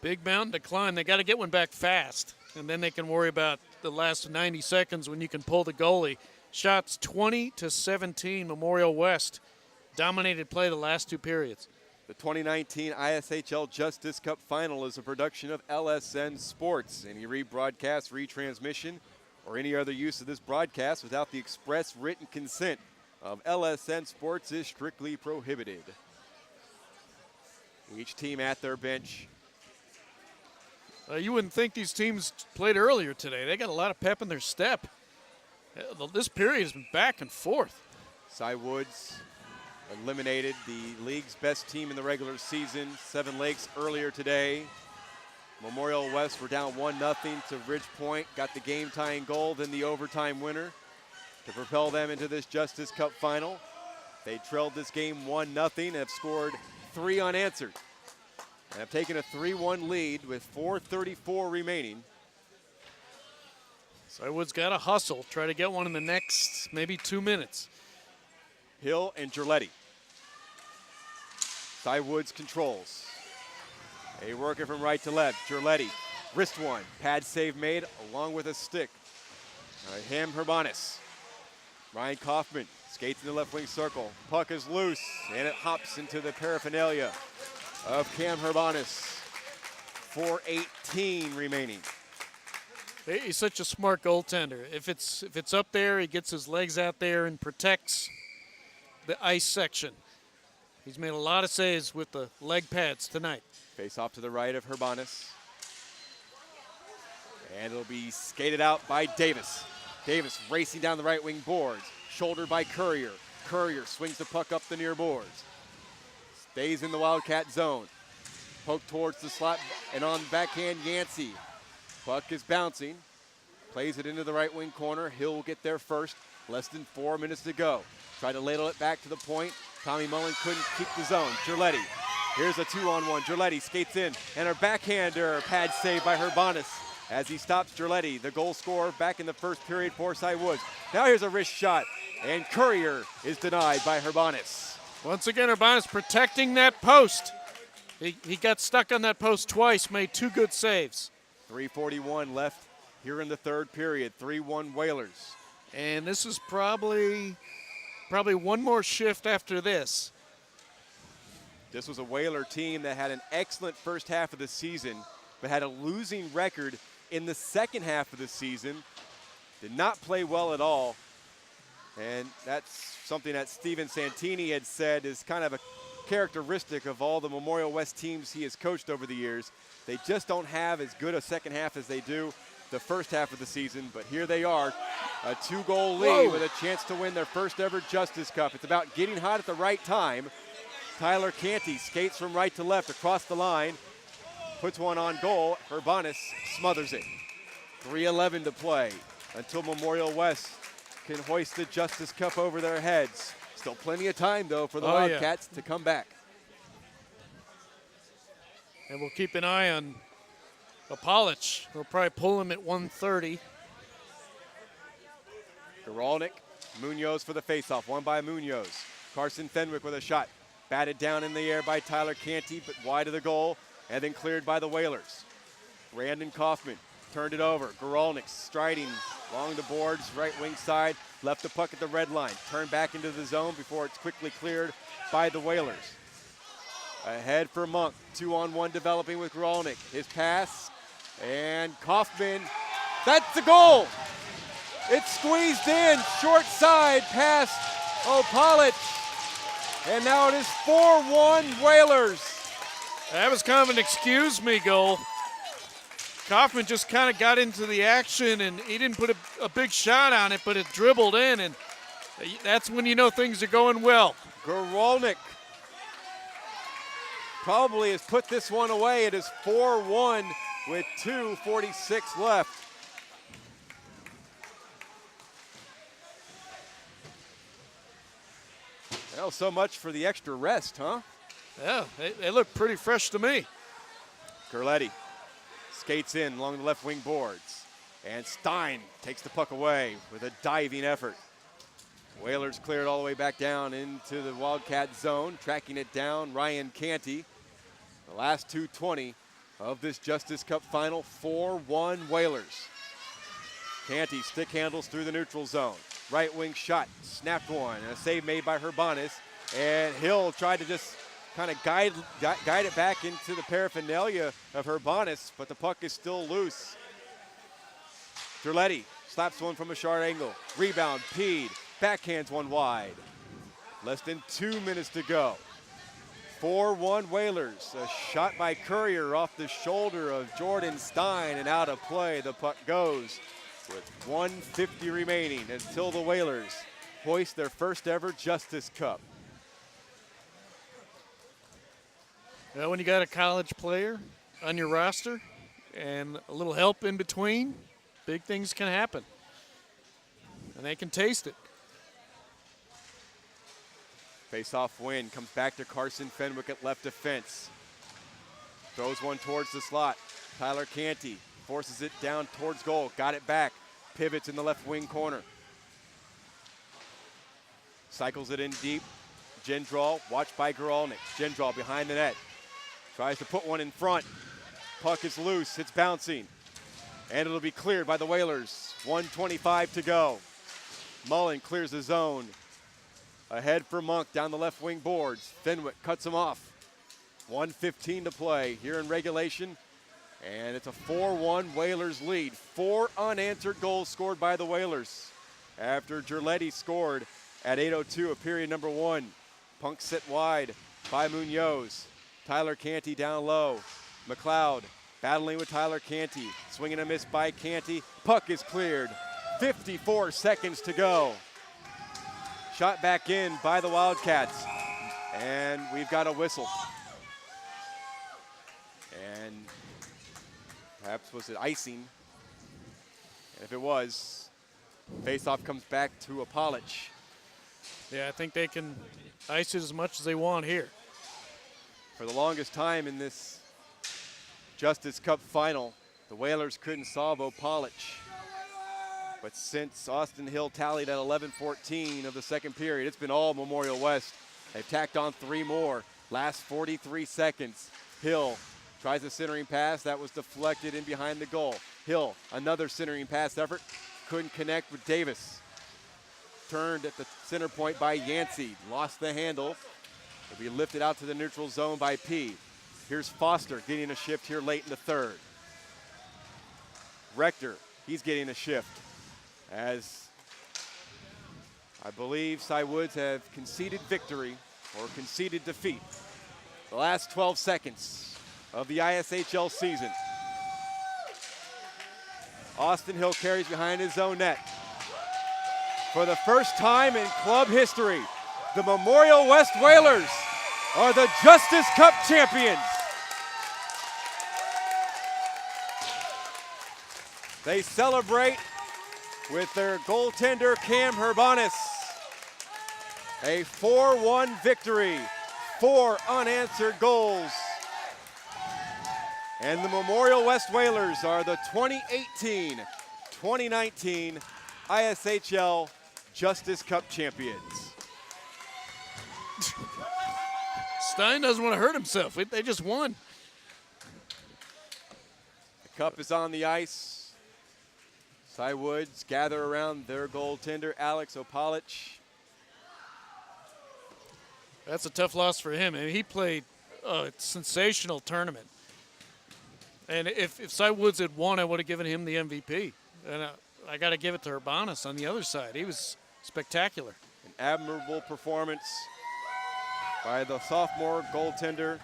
Big mountain to climb. They got to get one back fast, and then they can worry about the last 90 seconds when you can pull the goalie. Shots 20-17, Memorial West. Dominated play the last 2 periods. The 2019 ISHL Justice Cup Final is a production of LSN Sports. Any rebroadcast, retransmission, or any other use of this broadcast without the express written consent of LSN Sports is strictly prohibited. Each team at their bench. You wouldn't think these teams played earlier today. They got a lot of pep in their step. This period has been back and forth. Cy-Woods eliminated the league's best team in the regular season, 7 Lakes earlier today. Memorial West were down 1-0 to Ridge Point, got the game-tying goal, then the overtime winner to propel them into this Justice Cup final. They trailed this game 1-0 and have scored 3 unanswered. And have taken a 3-1 lead with 4:34 remaining. Cy-Woods got to hustle, try to get one in the next maybe 2 minutes. Hill and Gerletti. Cy-Woods controls. They work it from right to left. Gerletti, wrist one, pad save made along with a stick. Ham Herbanis. Ryan Kaufman skates in the left wing circle. Puck is loose and it hops into the paraphernalia of Cam Herbanis. 4:18 remaining. He's such a smart goaltender. If it's up there, he gets his legs out there and protects the ice section. He's made a lot of saves with the leg pads tonight. Face off to the right of Herbanis. And it'll be skated out by Davis. Davis racing down the right wing boards. Shouldered by Courier. Courier swings the puck up the near boards. Stays in the Wildcat zone. Poke towards the slot and on backhand Yancey. Puck is bouncing. plays it into the right wing corner. Hill will get there first. Less than 4 minutes to go. Try to ladle it back to the point. Tommy Mullen couldn't keep the zone. Gerletti, here's a 2-on-1. Gerletti skates in, and her backhander pad save by Herbanis as he stops Gerletti, the goal scorer back in the first period for Cy-Woods. Now here's a wrist shot, and Courier is denied by Herbanis. Once again, Herbanis protecting that post. He got stuck on that post twice, made 2 good saves. 3:41 left here in the third period. 3-1 Whalers. And this is probably one more shift after this. This was a Whaler team that had an excellent first half of the season, but had a losing record in the second half of the season. Did not play well at all. And that's something that Steven Santini had said is kind of a characteristic of all the Memorial West teams he has coached over the years. They just don't have as good a second half as they do the first half of the season, but here they are, a 2-goal lead with a chance to win their first ever Justice Cup. It's about getting hot at the right time. Tyler Canty skates from right to left across the line, puts one on goal. Herbanis smothers it. 3:11 to play until Memorial West can hoist the Justice Cup over their heads. Still plenty of time, though, for the Wildcats to come back. And we'll keep an eye on Apolich. They'll probably pull him at 1:30. Geralnik, Munoz for the faceoff, won by Munoz. Carson Fenwick with a shot. Batted down in the air by Tyler Canty, but wide of the goal, and then cleared by the Whalers. Brandon Kaufman turned it over. Geralnik striding along the boards, right wing side, left the puck at the red line. Turned back into the zone before it's quickly cleared by the Whalers. Ahead for Monk, 2-on-1 developing with Geralnik. His pass, and Kaufman, that's the goal! It's squeezed in, short side past Apolich. And now it is 4-1 Whalers. That was kind of an excuse me goal. Kaufman just kind of got into the action, and he didn't put a big shot on it, but it dribbled in, and that's when you know things are going well. Geralnik probably has put this one away. It is 4-1 with 2:46 left. Well, so much for the extra rest, huh? Yeah, they look pretty fresh to me. Gerletti skates in along the left wing boards, and Stein takes the puck away with a diving effort. Whalers cleared all the way back down into the Wildcat zone, tracking it down, Ryan Canty. The last 2:20 of this Justice Cup final, 4-1 Whalers. Canty stick handles through the neutral zone. Right wing shot, snapped one, and a save made by Herbanis. And Hill tried to just kind of guide it back into the paraphernalia of Herbanis, but the puck is still loose. Gerletti slaps one from a short angle. Rebound, Pede, backhands one wide. Less than 2 minutes to go. 4-1 Whalers. A shot by Courier off the shoulder of Jordan Stein, and out of play. The puck goes with 1:50 remaining until the Whalers hoist their first ever Justice Cup. Well, when you got a college player on your roster and a little help in between, big things can happen. And they can taste it. Face-off win comes back to Carson Fenwick at left defense. Throws one towards the slot. Tyler Canty forces it down towards goal. Got it back. Pivots in the left wing corner. Cycles it in deep. Gendral, watched by Geralnik. Gendral behind the net. Tries to put one in front. Puck is loose. It's bouncing. And it'll be cleared by the Whalers. 1:25 to go. Mullen clears the zone. Ahead for Monk down the left wing boards. Fenwick cuts him off. 1:15 to play here in regulation. And it's a 4-1 Whalers lead. 4 unanswered goals scored by the Whalers. After Gerletti scored at 8:02 of period number 1. Punk set wide by Munoz. Tyler Canty down low. McLeod battling with Tyler Canty. Swinging a miss by Canty. Puck is cleared. 54 seconds to go. Shot back in by the Wildcats. And we've got a whistle. And perhaps was it icing? If it was, faceoff comes back to Apolich. Yeah, I think they can ice it as much as they want here. For the longest time in this Justice Cup final, the Whalers couldn't solve Apolich. But since Austin Hill tallied at 11:14 of the second period, it's been all Memorial West. They've tacked on 3 more. Last 43 seconds. Hill tries a centering pass. That was deflected in behind the goal. Hill, another centering pass effort. Couldn't connect with Davis. Turned at the center point by Yancey. Lost the handle. It'll be lifted out to the neutral zone by P. Here's Foster getting a shift here late in the third. Rector, he's getting a shift as I believe Cy-Woods have conceded victory or conceded defeat. The last 12 seconds of the ISHL season. Austin Hill carries behind his own net. For the first time in club history, the Memorial West Whalers are the Justice Cup champions. They celebrate with their goaltender Cam Herbanis. A 4-1 victory, 4 unanswered goals. And the Memorial West Whalers are the 2018-2019 ISHL Justice Cup champions. Stein doesn't want to hurt himself. They just won. The cup is on the ice. Cy-Woods gather around their goaltender, Alex Apolich. That's a tough loss for him. I mean, he played a sensational tournament. And if Cy-Woods had won, I would have given him the MVP. And I got to give it to Herbanis on the other side. He was spectacular. An admirable performance by the sophomore goaltender,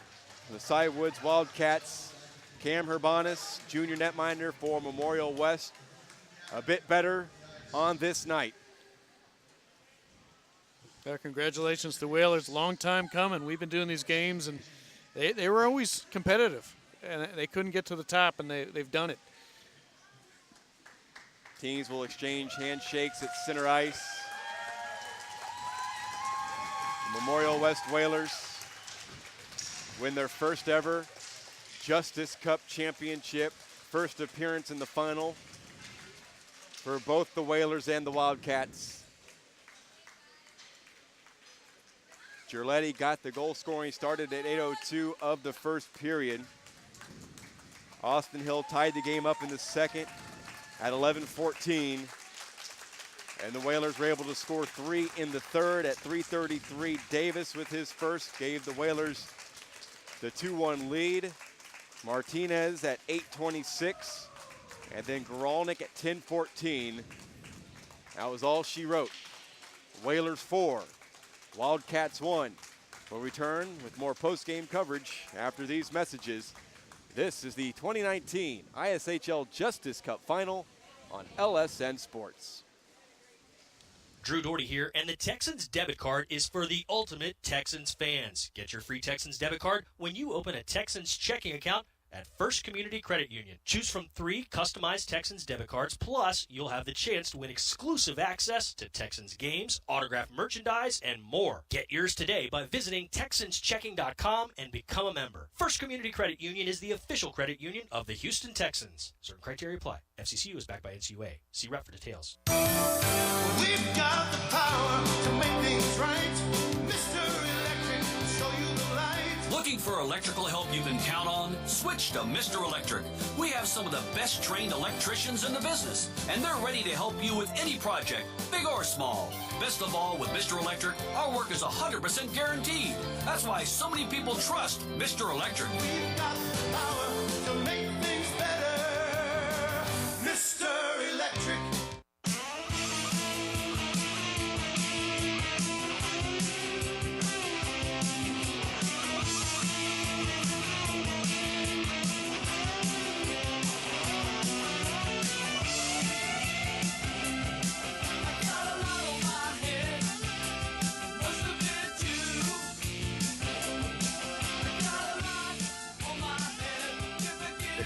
the Cy-Woods Wildcats. Cam Herbanis, junior netminder for Memorial West. A bit better on this night. Congratulations to the Whalers. Long time coming. We've been doing these games, and they were always competitive. And they couldn't get to the top, and they've done it. Teams will exchange handshakes at center ice. The Memorial West Whalers win their first ever Justice Cup championship, first appearance in the final for both the Whalers and the Wildcats. Gerletti got the goal scoring started at 8:02 of the first period. Austin Hill tied the game up in the second at 11:14. And the Whalers were able to score 3 in the third at 3:33. Davis with his first gave the Whalers the 2-1 lead. Martinez at 8:26. And then Gralnick at 10:14. That was all she wrote. Whalers 4, Wildcats 1. We'll return with more post-game coverage after these messages. This is the 2019 ISHL Justice Cup Final on LSN Sports. Drew Doherty here, and the Texans debit card is for the ultimate Texans fans. Get your free Texans debit card when you open a Texans checking account at First Community Credit Union. Choose from 3 customized Texans debit cards, plus you'll have the chance to win exclusive access to Texans games, autographed merchandise, and more. Get yours today by visiting TexansChecking.com and become a member. First Community Credit Union is the official credit union of the Houston Texans. Certain criteria apply. FCCU is backed by NCUA. See rep for details. We've got the power to make things right. Mr. Electric, show you the light. Looking for electrical help you can count on? Switch to Mr. Electric. We have some of the best trained electricians in the business, and they're ready to help you with any project, big or small. Best of all, with Mr. Electric, our work is 100% guaranteed. That's why so many people trust Mr. Electric. We've got the power to make things better. Mr. Electric.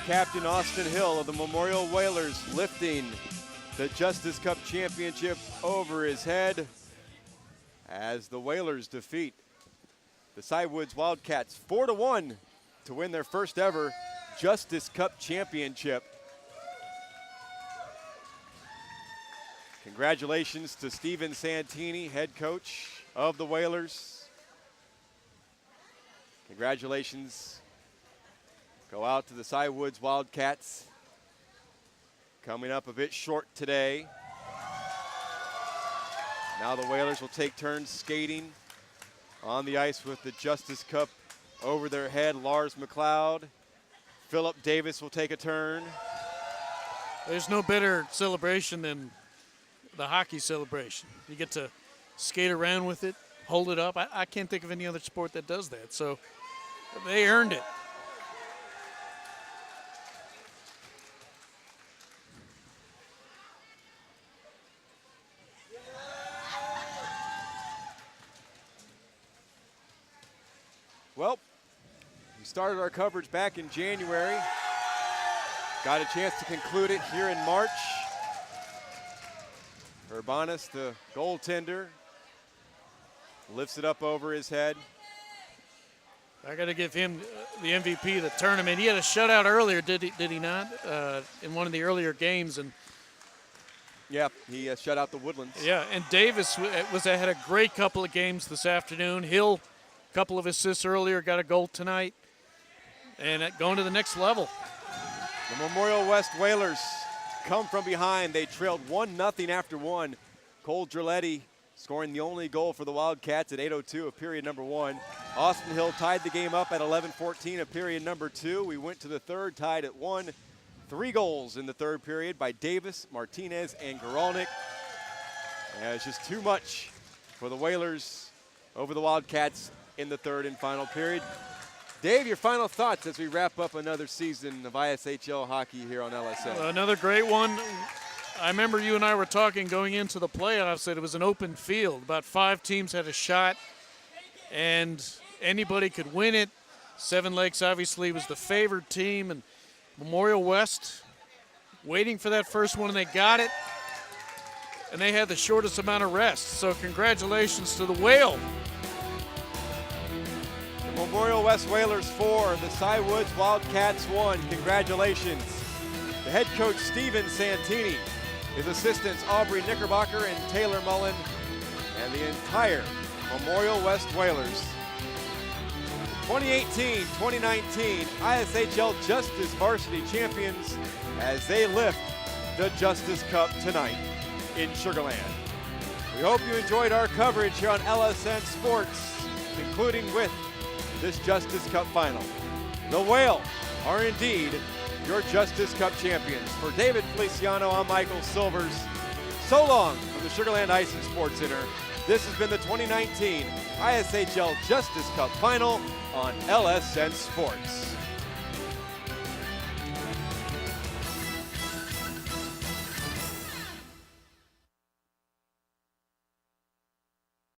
Captain Austin Hill of the Memorial Whalers lifting the Justice Cup championship over his head as the Whalers defeat the Cy-Woods Wildcats 4-1 to win their first ever Justice Cup championship. Congratulations to Steven Santini, head coach of the Whalers. Congratulations go out to the Cy-Woods Wildcats. Coming up a bit short today. Now the Whalers will take turns skating on the ice with the Justice Cup over their head. Lars McLeod, Philip Davis will take a turn. There's no better celebration than the hockey celebration. You get to skate around with it, hold it up. I can't think of any other sport that does that. So they earned it. Well, we started our coverage back in January. Got a chance to conclude it here in March. Urbanus, the goaltender, lifts it up over his head. I got to give him the MVP of the tournament. He had a shutout earlier, did he not? In one of the earlier games, and yeah, he shut out the Woodlands. Yeah, and Davis had a great couple of games this afternoon. Hill, a couple of assists earlier, got a goal tonight, and going to the next level. The Memorial West Whalers come from behind. They trailed 1-0 after one. Cole Drilletti scoring the only goal for the Wildcats at 8:02 of period number one. Austin Hill tied the game up at 11:14 of period number two. We went to the third, tied at 1. 3 goals in the third period by Davis, Martinez, and Goralnik. And it's just too much for the Whalers over the Wildcats in the third and final period. Dave, your final thoughts as we wrap up another season of ISHL hockey here on LSN. Another great one. I remember you and I were talking going into the playoffs that it was an open field. About 5 teams had a shot, and anybody could win it. Seven Lakes obviously was the favored team, and Memorial West waiting for that first one, and they got it. And they had the shortest amount of rest. So congratulations to the Whale. The Memorial West Whalers 4, the Cy-Woods Wildcats 1. Congratulations. The head coach, Steven Santini, his assistants, Aubrey Knickerbocker and Taylor Mullen, and the entire Memorial West Whalers. 2018-2019 ISHL Justice Varsity Champions as they lift the Justice Cup tonight in Sugarland. We hope you enjoyed our coverage here on LSN Sports, concluding with this Justice Cup final. The Whale are indeed your Justice Cup champions. For David Feliciano, I'm Michael Silvers. So long from the Sugarland Ice and Sports Center. This has been the 2019 ISHL Justice Cup final on LSN Sports.